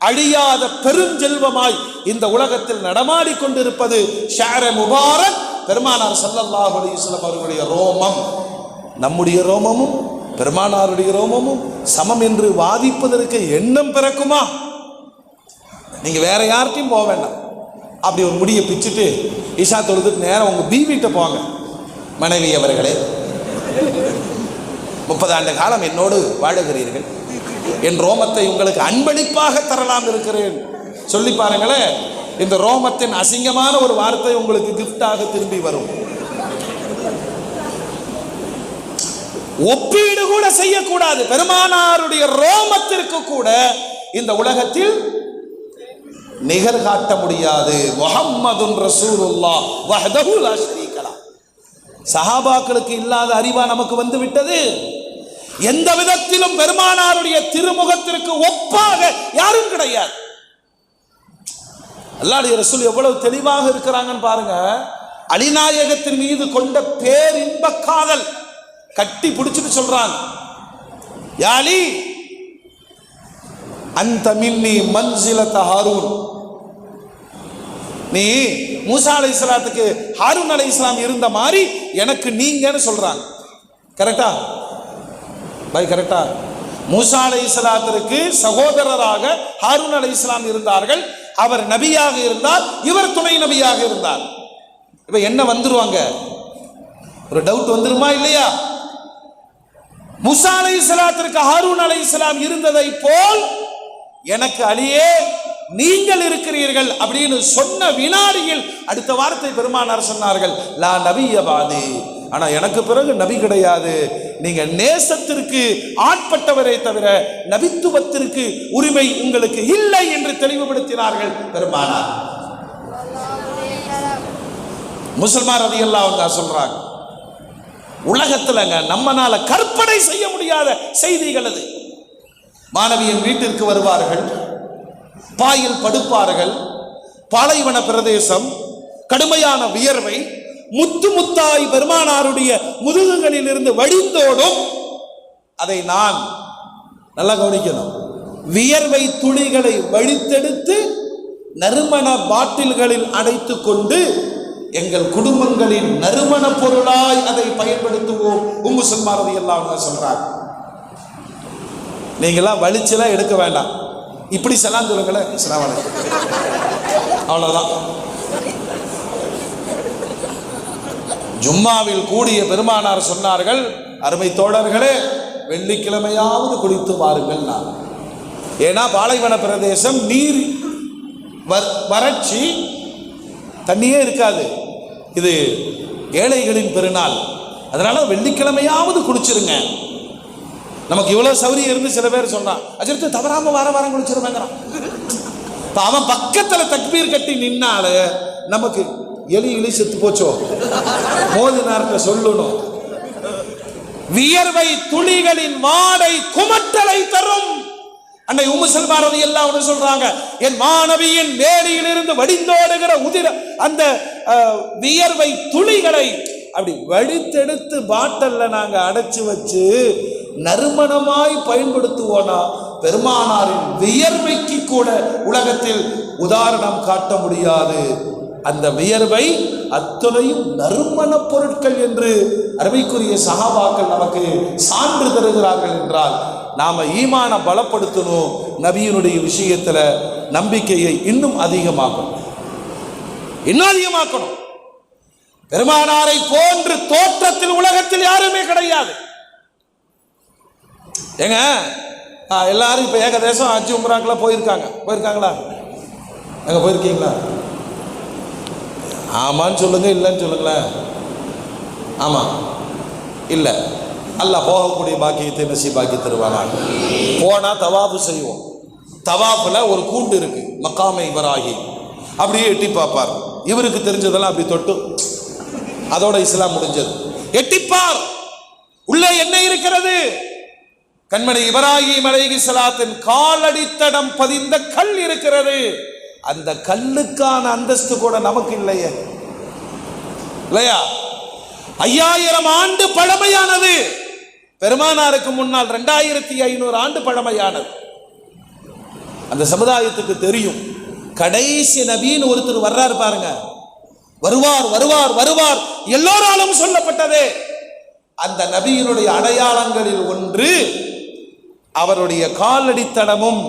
அழியாத பெருஞ்செல்வமாய் இந்த உலகத்தில் நடமாடி கொண்டிருப்பது ஷஅர முபாரக், பெருமானார் ஸல்லல்லாஹு அலைஹி வஸல்லம் அவர்களுடைய ரோமம். நம்முடைய ரோமமும் பெருமானாருடைய ரோமமும் சமம் என்று வாதிப்பதற்கு எண்ணம் பிறக்குமா? நீங்க வேற யார்கிட்டையும் போக வேண்டாம். அப்படி ஒரு முடியை பிச்சுட்டு இஷா தொழுதுக்கு நேரம் உங்க பீவிட்ட போங்க. மனைவி அவர்களே, 30 ஆண்டு காலம் என்னோடு வாழுகிறீர்கள், என் ரோமத்தை உங்களுக்கு அன்பளிப்பாக தரலாம் இருக்கிறேன் சொல்லி பாருங்களேன். இந்த ரோமத்தின் அசிங்கமான ஒரு வார்த்தை உங்களுக்கு கிஃப்டாக திரும்பி வரும். ஒப்பீடு கூட செய்யக்கூடாது. பெருமானாருடைய ரோமத்திற்கு கூட இந்த உலகத்தில் நிகர் காட்ட முடியாது. முஹம்மதுன் ரசூலுல்லாஹ் வஹ்தஹு லா ஷரீக லஹ். சஹாபாக்களுக்கு இல்லாத அறிவா நமக்கு வந்து விட்டது. எந்த விதத்திலும் பெருமானாருடைய திருமுகத்திற்கு ஒப்பாக யாரும் கிடையாது. அல்லாஹ்வுடைய ரசூல் எவ்வளவு தெளிவாக இருக்கிறாங்கன்னு பாருங்க. அலிநாயகத்தின் மீது கொண்ட பேரின்ப காதல் கட்டி பிடிச்சிட்டு சொல்றாங்க, யா அலி அந்த மின்னி மன்சிலத ஹாரூன், நீ மூசா அலைஹிஸ்ஸலாத்துக்கு ஹாரூன் அலைஹிஸ்ஸலாம் இருந்த மாதிரி எனக்கு நீங்கன்னு சொல்றாங்க. கரெக்டா பாய்? கரெக்டா? மூசா அலைஹிஸ்ஸலாத்திற்கு சகோதரராக ஹாரூன் அலைஹிஸ்ஸலாம் இருந்தார்கள். அவர் நபியாக இருந்தார், இவர் துணை நபியாக இருந்தார். இப்ப என்ன வந்துருவாங்க? ஒரு டவுட் வந்துருமா இல்லையா? மூசா அலைஹிஸ்ஸலாத்திற்கு ஹாரூன் அலைஹிஸ்ஸலாம் இருந்ததை போல் எனக்கு அலியே நீங்கள் இருக்கிறீர்கள் அப்படின்னு சொன்ன வினாடியில் அடுத்த வார்த்தை பெருமானார் சொன்னார்கள், லா நபிய பாதி, ஆனா எனக்கு பிறகு நபி கிடையாது. நீங்க நேசத்திற்கு ஆட்பட்டவரை தவிர நபித்துவத்திற்கு உரிமை உங்களுக்கு இல்லை என்று தெளிவுபடுத்தினார்கள் பெருமானார். முஸ்லிமார் ரலியல்லாஹு அன்ஹு சொல்றாங்க, உலகத்துலங்க நம்மனால கற்பனை செய்ய முடியாத செய்திகள் அது. மாணவியின் வீட்டிற்கு வருவார்கள், பாயில் படுப்பார்கள், பாலைவன பிரதேசம், கடுமையான வியர்வை முத்து முத்தாய் பெருமானாருடைய முதுகுகளில் இருந்து வடிந்தோடும். அதை நான் நல்லா கவனிக்கணும். வியர்வை துளிகளை வழித்தெடுத்து நறுமண பாட்டில்களில் அடைத்து கொண்டு எங்கள் குடும்பங்களின் நறுமண பொருளாய் அதை பயன்படுத்துவோம். உம்மு சல்மா ரலியல்லாஹு அன்ஹா சொல்றாங்க, நீங்களாம் வலிச்செல்லாம் எடுக்க வேண்டாம், இப்படி சலாம் சொல்லுங்களேன், அஸ்ஸலாமு அலைக்கும், அவ்வளவுதான். ஜும்மாவில் கூடிய பெருமானார் சொன்னார்கள், அருமை தோழர்களே, வெள்ளிக்கிழமையாவது குளித்து வாருங்கள். நான் ஏன்னா பாலைவன பிரதேசம், நீர் வறட்சி, தண்ணியே இருக்காது, இது ஏழைகளின் பெருநாள், அதனால வெள்ளிக்கிழமையாவது குளிச்சிருங்க. நமக்கு இவ்வளவு சௌரியம் இருந்து சில பேர் சொல்றான், அஜர்த்து தவறாம வாரம் குளிச்சிருவேங்கிறான். அவன் பக்கத்துல தக்பீர் கட்டி நின்னால நமக்கு எலி செத்து போச்சோ மோதி நேரத்தை சொல்லணும். வியர்வை துளிகளின் வாடை குமட்டலை தரும். அன்னை உம்மு சல்மா ரலியல்லாஹு அன்ஹா சொல்றாங்க, என் மாணவியின் மேடையிலிருந்து வடிந்தோடுகிற உதிர அந்த வியர்வை துளிகளை அப்படி வடித்தெடுத்து பாட்டல்ல நாங்க அடைச்சு வச்சு நறுமணமாய் பயன்படுத்துவோனா பெருமானாரின் வியர்வைக்கு கூட உலகத்தில் உதாரணம் காட்ட முடியாது. அந்த வியர்வை அத்தனையும் நறுமண பொருட்கள் என்று அருமைக்குரிய சஹாபாக்கள் நமக்கு சான்று தருகிறார்கள் என்றால் நாம ஈமான பலப்படுத்தணும், நபியினுடைய விஷயத்துல நம்பிக்கையை இன்னும் அதிகமாக்கணும். பெருமானாரை போன்று தோற்றத்தில் உலகத்தில் யாருமே கிடையாது. ஏங்க எல்லாரும் இப்ப ஏகதேசம் ஹஜ் உம்ராக்கெல்லாம் போயிருக்காங்களா? அங்க போயிருக்கீங்களா? ஆமான்னு சொல்லுங்க, இல்லைன்னு சொல்லுங்களேன். ஆமா இல்ல, அல்லாஹ் போகக்கூடிய பாக்கியத்தை நசீபாக்கி தருவாங்க. போனா தவாஃபு செய்வோம். தவாஃபுல ஒரு கூண்டு இருக்கு, மக்காமை இப்ராஹிம். அப்படியே எட்டி பார்ப்பார். இவருக்கு தெரிஞ்சதெல்லாம் அப்படி தொட்டு அதோட இஸ்லாம் முடிஞ்சது. எட்டிப்பார், உள்ளே என்ன இருக்கிறது? கண்மணி இப்ராஹிம் அலைஹிஸ்ஸலாத்தின் காலடித்தடம் பதிந்த கல் இருக்கிறது. அந்த கல்லுக்கான அந்தஸ்து கூட நமக்கு இல்லையா? 5000 ஆண்டு பழமையானது. பெருமானாருக்கு முன்னால் 2500 ஆண்டு பழமையானது. அந்த சமுதாயத்துக்கு தெரியும், கடைசி நபின்னு ஒருத்தர் வர்றாரு பாருங்க, வருவார் வருவார் வருவார், எல்லோராலும் சொல்லப்பட்டதே. அந்த நபியினுடைய அடையாளங்களில் ஒன்று அவருடைய காலடித்தடமும்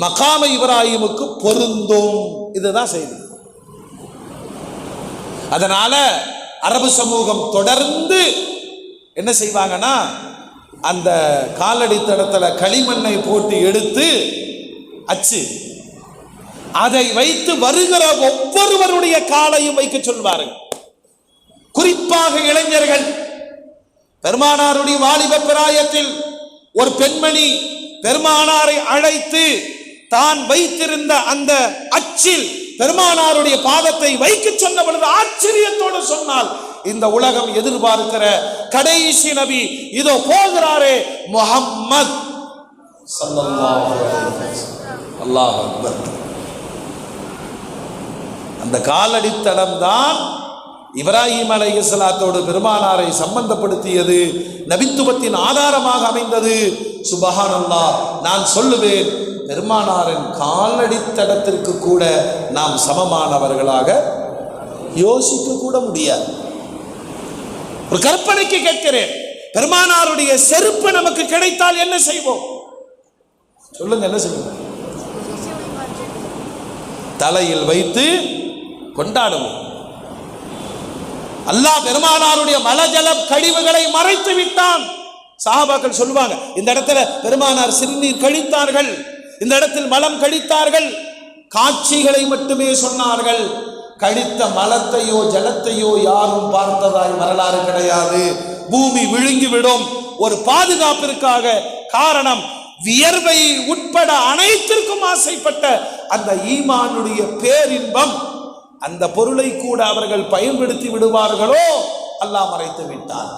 மகாமை இப்ராஹிமுக்கு பொருந்தும். இதுதான் செய்தி. அதனால அரபு சமூகம் தொடர்ந்து என்ன செய்வாங்கன்னா, அந்த காலடித்தடத்துல களிமண்ணை போட்டு எடுத்து அச்சு அதை வைத்து வருகிற ஒவ்வொருவருடைய காலையும் வைக்க சொல்வார்கள். குறிப்பாக இளைஞர்கள். பெருமானாருடைய வாலிப பிராயத்தில் ஒரு பெண்மணி பெருமானாரை அழைத்து தான் வைத்திருந்த அந்த அச்சில் பெருமானாருடைய பாதத்தை வைக்க சொன்ன பொழுது ஆச்சரியத்தோடு சொன்னால், இந்த உலகம் எதிர்பார்க்கிற கடைசி நபி இதோ போகிறாரே, முஹம்மத் ஸல்லல்லாஹு அலைஹி வஸல்லம். அல்லாஹ் அக்பர். அந்த காலடித்தடம் தான் இப்ராஹிம் அலைஹிஸ்ஸலாத்தோடு பெருமானாரை சம்பந்தப்படுத்தியது, நபித்துவத்தின் ஆதாரமாக அமைந்தது. சுபஹானல்லாஹ். நான் சொல்லுவேன், பெருமானாரின் காலடித்தடத்திற்கு கூட நாம் சமமானவர்களாக யோசிக்க கூட முடியாது. ஒரு கற்பனைக்கு கேட்கிறேன், பெருமானாருடைய செருப்பு நமக்கு கிடைத்தால் என்ன செய்வோம்? சொல்லுங்க, என்ன செய்வோம்? தலையில் வைத்து கொண்டாடுவோம். அல்லாஹ் பெருமானாருடைய மலஜல கழிவுகளை மறைத்து விட்டான். சஹாபாக்கள் சொல்லுவாங்க, இந்த இடத்துல பெருமானார் சிறுநீர் கழித்தார்கள், இந்த இடத்தில் மலம் கழித்தார்கள். காட்சிகளை மட்டுமே சொன்னார்கள். கழித்த மலத்தையோ ஜலத்தையோ யாரும் பார்த்ததாய் வரலாறு கிடையாது. பூமி விழுங்கிவிடும். ஒரு பாதுகாப்பிற்காக, காரணம் வியர்வை உட்பட அனைத்திற்கும் ஆசைப்பட்ட அந்த ஈமானுடைய பேரின்பம், அந்த பொருளை கூட அவர்கள் பயன்படுத்தி விடுவார்களோ, அல்லாஹ் மறைத்து விட்டார்.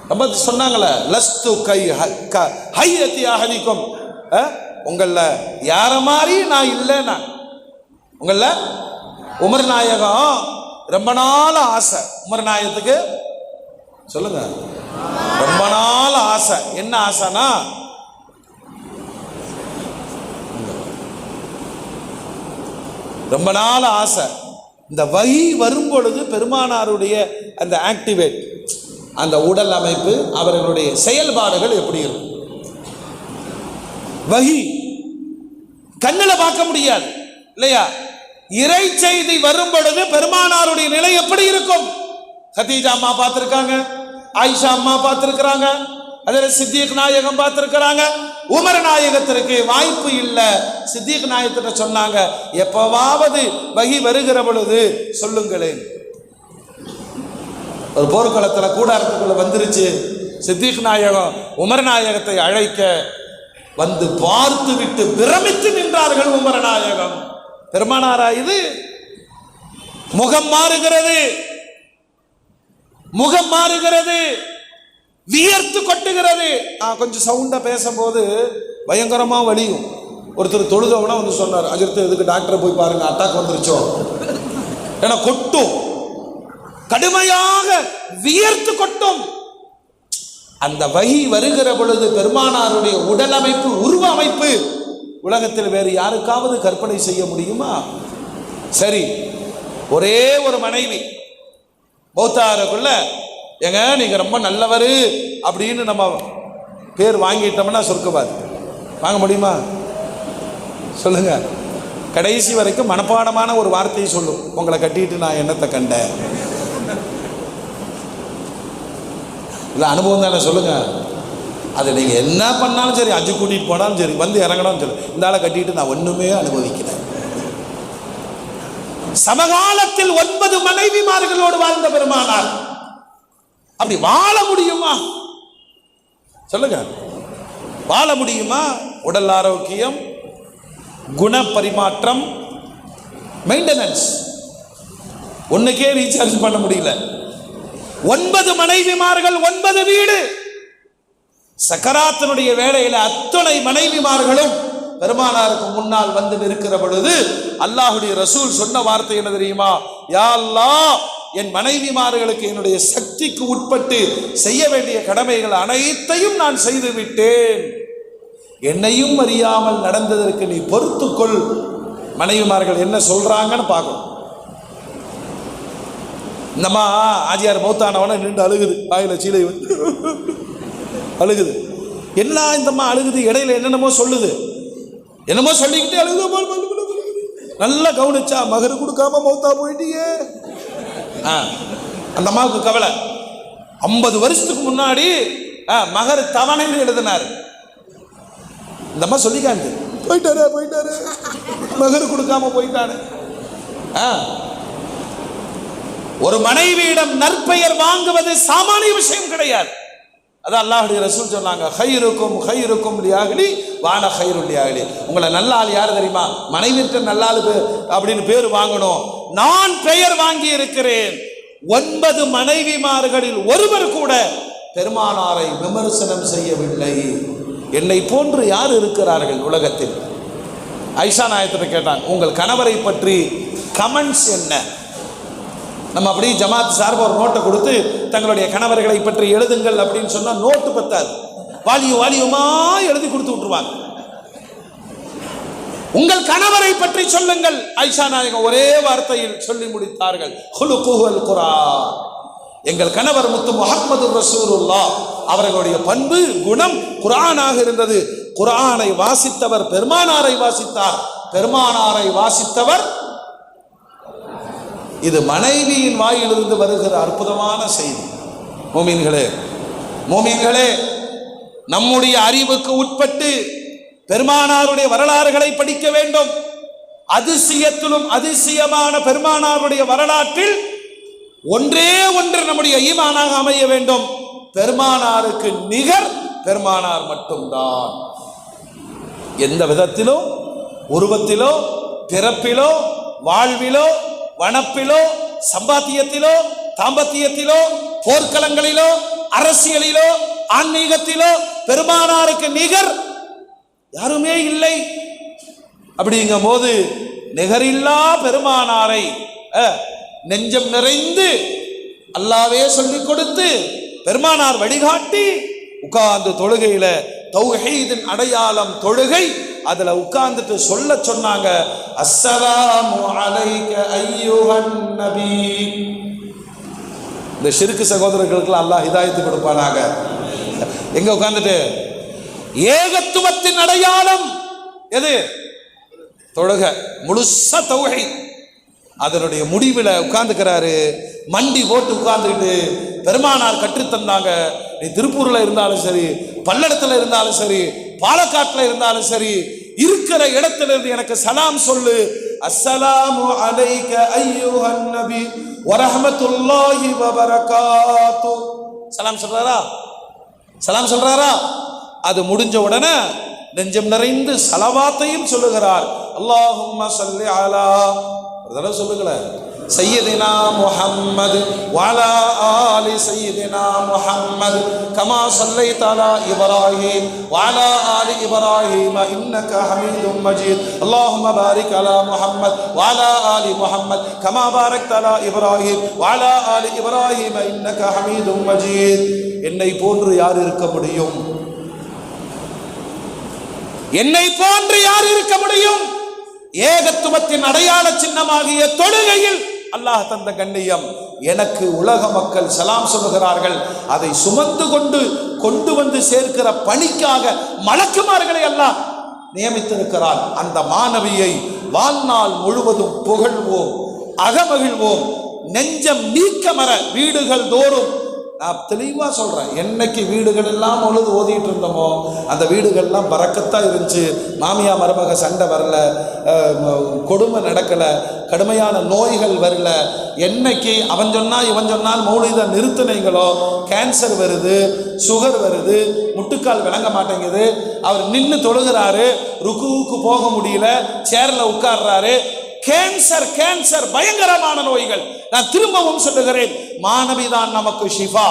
நம்ம சொன்னாங்களே, லஸ்து கை ஹையத்தி அஹதிக்கும், உங்கள யார மாதிரி நான் இல்லைன்னா. உங்கள உமர் நாயகம் ரொம்ப நாள் ஆசை. உமர் நாயகத்துக்கு சொல்லுங்க, ரொம்ப நாள் ஆசை. என்ன ஆசைனா, ரொம்ப நாள் ஆசை, இந்த வஹி வரும் பொழுது பெருமானாருடைய அந்த ஆக்டிவேட், அந்த உடல் அமைப்பு, அவர்களுடைய செயல்பாடுகள் எப்படி இருக்கும்? வஹி கண்ணில் பார்க்க முடியாது இல்லையா? இறை செய்தி வரும் பொழுது பெருமானாருடைய நிலை எப்படி இருக்கும்? கதீஜா அம்மா பார்த்திருக்காங்க, ஆயிஷா அம்மா பார்த்திருக்கிறாங்க, அதில் சித்திக் நாயகம் பார்த்திருக்கிறாங்க. உமர் நாயகத்திற்கு வாய்ப்பு இல்லை. சித்திக் நாயகத்திட்ட சொன்னாங்க, எப்பவாவது வஹி வருகிற பொழுது சொல்லுங்களேன். ஒரு போர்க்களத்தில் கூடாரத்துக்குள்ள வந்துருச்சு. சித்திக் நாயகம் உமர் நாயகத்தை அழைக்க வந்து பார்த்து விட்டு பிரமித்து நின்றார்கள். உமர் நாயகம், பெருமானாரா இது? முகம் மாறுகிறது, முகம் மாறுகிறது, வியர்த்து கொட்டுகிறது. கொஞ்சம் சவுண்டா பேசும்போது பயங்கரமா வலியும். ஒருத்தர் தொழுதவனா வந்து சொன்னார், அஜர்த்து எதுக்கு டாக்டரை போய் பாருங்க, அட்டாக் வந்துருச்சோ. ஏன்னா கொட்டும், கடுமையாக வியர்த்து கொட்டும். அந்த வஹி வருகிற பொழுது பெருமானாருடைய உடல் அமைப்பு, உருவ அமைப்பு உலகத்தில் வேறு யாருக்காவது கற்பனை செய்ய முடியுமா? சரி, ஒரே ஒரு மனைவி மௌத்தாருக்குள்ள, ஏங்க நீங்க ரொம்ப நல்லவர் அப்படின்னு நம்ம பேர் வாங்கிட்டோம்னா சொர்க்கவாதி. வாங்க முடியுமா சொல்லுங்க? கடைசி வரைக்கும் மனப்பாடமான ஒரு வார்த்தையை சொல்லும், உங்களை கட்டிட்டு நான் என்னத்தை கண்டேன். இல்லை அனுபவம் தானே சொல்லுங்க. அது நீங்க என்ன பண்ணாலும் சரி, அஞ்சு கூட்டிட்டு போனாலும் சரி, வந்து இறங்கணும் சரி, இந்த ஆளை கட்டிட்டு நான் ஒண்ணுமே அனுபவிக்கிறேன். சமகாலத்தில் 9 மனைவிமார்களோடு வாழ்ந்த பெருமானார். அப்படி வாழ முடியுமா சொல்லுங்க? வாழ முடியுமா? உடல் ஆரோக்கியம், குண பரிமாற்றம், மெயின்டெனன்ஸ் ஒண்ணுக்கே ரீசார்ஜ் பண்ண முடியல. 9 மனைவிமார்கள், 9 வீடு. சக்கராத்தினுடைய வேளையில அத்தனை மனைவிமார்களும் பெருமானாருக்கு முன்னால் வந்து நிற்கிற பொழுது அல்லாஹ்வுடைய ரசூல் சொன்ன வார்த்தை என்ன தெரியுமா? யா அல்லாஹ், என் மனைவிமார்களுக்கு என்னுடைய சக்திக்கு உட்பட்டு செய்ய வேண்டிய கடமைகள் அனைத்தையும் நான் செய்து விட்டேன், என்னையும் அறியாமல் நடந்ததற்கு நீ பொறுத்துக்கொள். மனைவிமார்கள் என்ன சொல்றாங்கன்னு பார்க்கணும். இந்தம்மா ஆஜியார் மௌத்தானவன நின்று அழுகுது, வாயில சீலை அழுகுது. என்ன இந்தம்மா அழுகுது? இடையில என்னென்னமோ சொல்லுது, என்னமோ சொல்லிக்கிட்டே அழுகுது. நல்லா கவனிச்சா, மகரு கொடுக்காம மௌத்தா போயிட்டியே. அந்த அம்மாவுக்கு கவலை. 50 வருஷத்துக்கு முன்னாடி மகர் தவணைன்னு எழுதினார். இந்த அம்மா சொல்லிக்காங்க, போயிட்டாரு மகரு கொடுக்காம போயிட்டாரு. ஒரு மனைவியிடம் நற்பெயர் வாங்குவது சாமானிய விஷயம் கிடையாது. அதான் அல்லாஹ்வுடைய ரசூல் சொன்னாங்க, ஹைருக்கும் லியாஹ்லி வான ஹைருல் லியாஹ்லி. உங்களை நல்ல ஆள் யார் தெரியுமா? மனைவிக்கு நல்ல ஆளு அப்படின்னு பேர் வாங்கணும். நான் பெயர் வாங்கி இருக்கிறேன். 9 மனைவிமார்களில் ஒருவர் கூட பெருமானாரை விமர்சனம் செய்யவில்லை. என்னை போன்று யார் இருக்கிறார்கள் உலகத்தில்? ஐஷா நாயகத்தை கேட்டாங்க, உங்கள் கணவரை பற்றி கமெண்ட்ஸ் என்ன? நம்ம அப்படி ஜமாத் சார்பாக ஒரு நோட்டை கொடுத்து தங்களுடைய கணவர்களை பற்றி எழுதுங்கள் அப்படின்னு சொன்னா நோட்டு பத்தாது, வாலியுமா எழுதி கொடுத்து விட்டுருவாங்க. உங்கள் கணவரை பற்றி சொல்லுங்கள். ஐஷா நாயகம் ஒரே வார்த்தையில் சொல்லி முடித்தார்கள், ஹுலுகுல் குர்ஆன். எங்கள் கணவர் முத்து முஹம்மது ரசூலுல்லாஹ் அவர்களுடைய பண்பு குணம் குர்ஆனாக இருந்தது. குர்ஆனை வாசித்தவர் பெருமானாரை வாசித்தார், பெருமானாரை வாசித்தவர். இது மனைவியின் வாயிலிருந்து வருகிற அற்புதமான செய்தி. மோமீன்களே, நம்முடைய அறிவுக்கு உட்பட்டு பெருமானாருடைய வரலாறுகளை படிக்க வேண்டும். அதிசயத்திலும் அதிசயமான பெருமானாருடைய வரலாற்றில் ஒன்றே ஒன்று நம்முடைய ஈமானாக அமைய வேண்டும். பெருமானாருக்கு நிகர் பெருமானார் மட்டும்தான். எந்த விதத்திலோ, உருவத்திலோ, பிறப்பிலோ, வாழ்விலோ, வனப்பிலோ, சம்பாத்தியத்திலோ, தாம்பத்தியத்திலோ, போர்க்களங்களிலோ, அரசியலிலோ, ஆன்மீகத்திலோ பெருமானாருக்கு நிகர் யாருமே இல்லை. அப்படிங்கும் போது நிகரில்லா பெருமானாரை நெஞ்சம் நிறைந்து அல்லாவே சொல்லிக் கொடுத்து பெருமானார் வழிகாட்டி உட்கார்ந்து தொழுகையில தௌஹீதின் அடையாளம் தொழுகை, அதுல உட்கார்ந்துட்டு சொல்ல சொன்னாங்க, அஸ்ஸலாமு அலைக அய்யுஹன் நபி. இந்த ஷிர்க் சகோதரர்களுக்கு அல்லாஹ் ஹிதாயத்து கொடுப்பானாக. எங்க உட்கார்ந்துட்டு ஏகத்துவத்தின் அடையாளம் எது? தொழுகை, முழுசா தௌஹீத். அதனுடைய முடிவில் உட்கார்ந்துக்கிறாரு, மண்டி போட்டு உட்கார்ந்துக்கிட்டு பெருமானார் கற்றுத்தந்தாங்க. நீ திருப்பூர்ல இருந்தாலும் சரி, பல்லடத்துல இருந்தாலும் சரி, பாலக்காட்டுல இருந்தாலும் சரி, இருக்கிற இடத்துல இருந்து எனக்கு சலாம் சொல்லு. அஸ்ஸலாமு அலைக அய்யுஹன் நபி வ ரஹ்மத்துல்லாஹி வ பரகாத்து. சலாம் சொல்றாரா? சலாம் சொல்றாரா? அது முடிஞ்ச உடனே நெஞ்சம் நிறைந்து ஸலவாத்தையும் சொல்லுகிறார். அல்லாஹும்ம ஸல்லி அலா, ஒரு தடவை சொல்லுங்களேன், சையதினா முஹம்மது வஅலா ஆலி சையதினா முஹம்மது கமா ஸல்லைத அலா இப்ராஹீம் வஅலா ஆலி இப்ராஹீம் இன்னக ஹமீதும் மஜீத். அல்லாஹும்ம பாரிக் அலா முஹம்மத் வஅலா ஆலி முஹம்மத் கமா பாரக்த அலா இப்ராஹீம் வஅலா ஆலி இப்ராஹீம் இன்னக ஹமீதும் மஜீத். என்னை போன்று யார் இருக்க முடியும்? என்னை போன்று யார் இருக்க முடியும்? ஏகத்துவத்தின் அடையாள சின்னமாகிய தொழுகையில் அல்லாஹ் தந்த கண்ணியம். எனக்கு உலக மக்கள் சலாம் சொல்லுகிறார்கள், அதை சுமந்து கொண்டு வந்து சேர்க்கிற பணிக்காக மலக்குமார்களை அல்லாஹ் நியமித்திருக்கிறார். அந்த மாணவியை வாழ்நாள் முழுவதும் புகழ்வோம், அகமகிழ்வோம், நெஞ்சம் நீக்கமர வீடுகள் தோறும். நான் தெளிவா சொல்றேன், என்னைக்கு வீடுகள் எல்லாம் பொழுது ஓதிட்டு இருந்தோமோ அந்த வீடுகள்லாம் பறக்கத்தா இருந்துச்சு. மாமியா மருமக சண்டை வரல, கொடுமை நடக்கல, கடுமையான நோய்கள் வரல. என்னைக்கு அவன் சொன்னா இவன் சொன்னால் மௌலித நிறுத்தினீங்களோ கேன்சர் வருது, சுகர் வருது, முட்டுக்கால் விளங்க மாட்டேங்குது, அவர் நின்று தொழுகிறாரு, ருக்குவுக்கு போக முடியல, சேர்ல உட்கார்றாரு. கேன்சர் பயங்கரமான நோய்கள். நான் திரும்பவும் சொல்லுகிறேன், மாணவி தான் நமக்கு ஷிஃபா.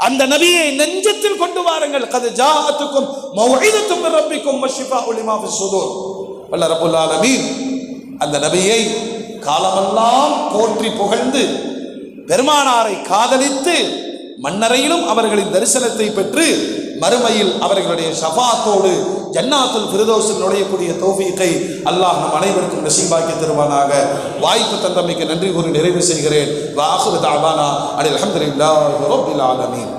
அந்த நபியை நெஞ்சத்தில் கொண்டு வாருங்கள். கத் ஜாஅத்துக்கும் மவ்இதத்தும் மின் ரப்பிக்கும் வஷிஃபாஉ லிமா ஃபிஸ் ஸுதூர். வல்ல ரப்புல் ஆலமீன் அந்த நபியை காலமெல்லாம் போற்றி புகழ்ந்து பெருமானாரை காதலித்து மன்னரையிலும் அவர்களின் தரிசனத்தை பெற்று மறுமையில் அவர்களுடைய ஷஃபாத்தோடு ஜன்னாத்துல் ஃபிர்தௌஸில் நுழையக்கூடிய தௌஃபீகை அல்லாஹ் நம் அனைவருக்கும் நசீபாக்கி தருவானாக. வாய்ப்பு தந்தமைக்கு நன்றி கூறி நிறைவு செய்கிறேன். வ ஆகிரு தஅவானா அனில் ஹம்துலில்லாஹி ரப்பில் ஆலமீன்.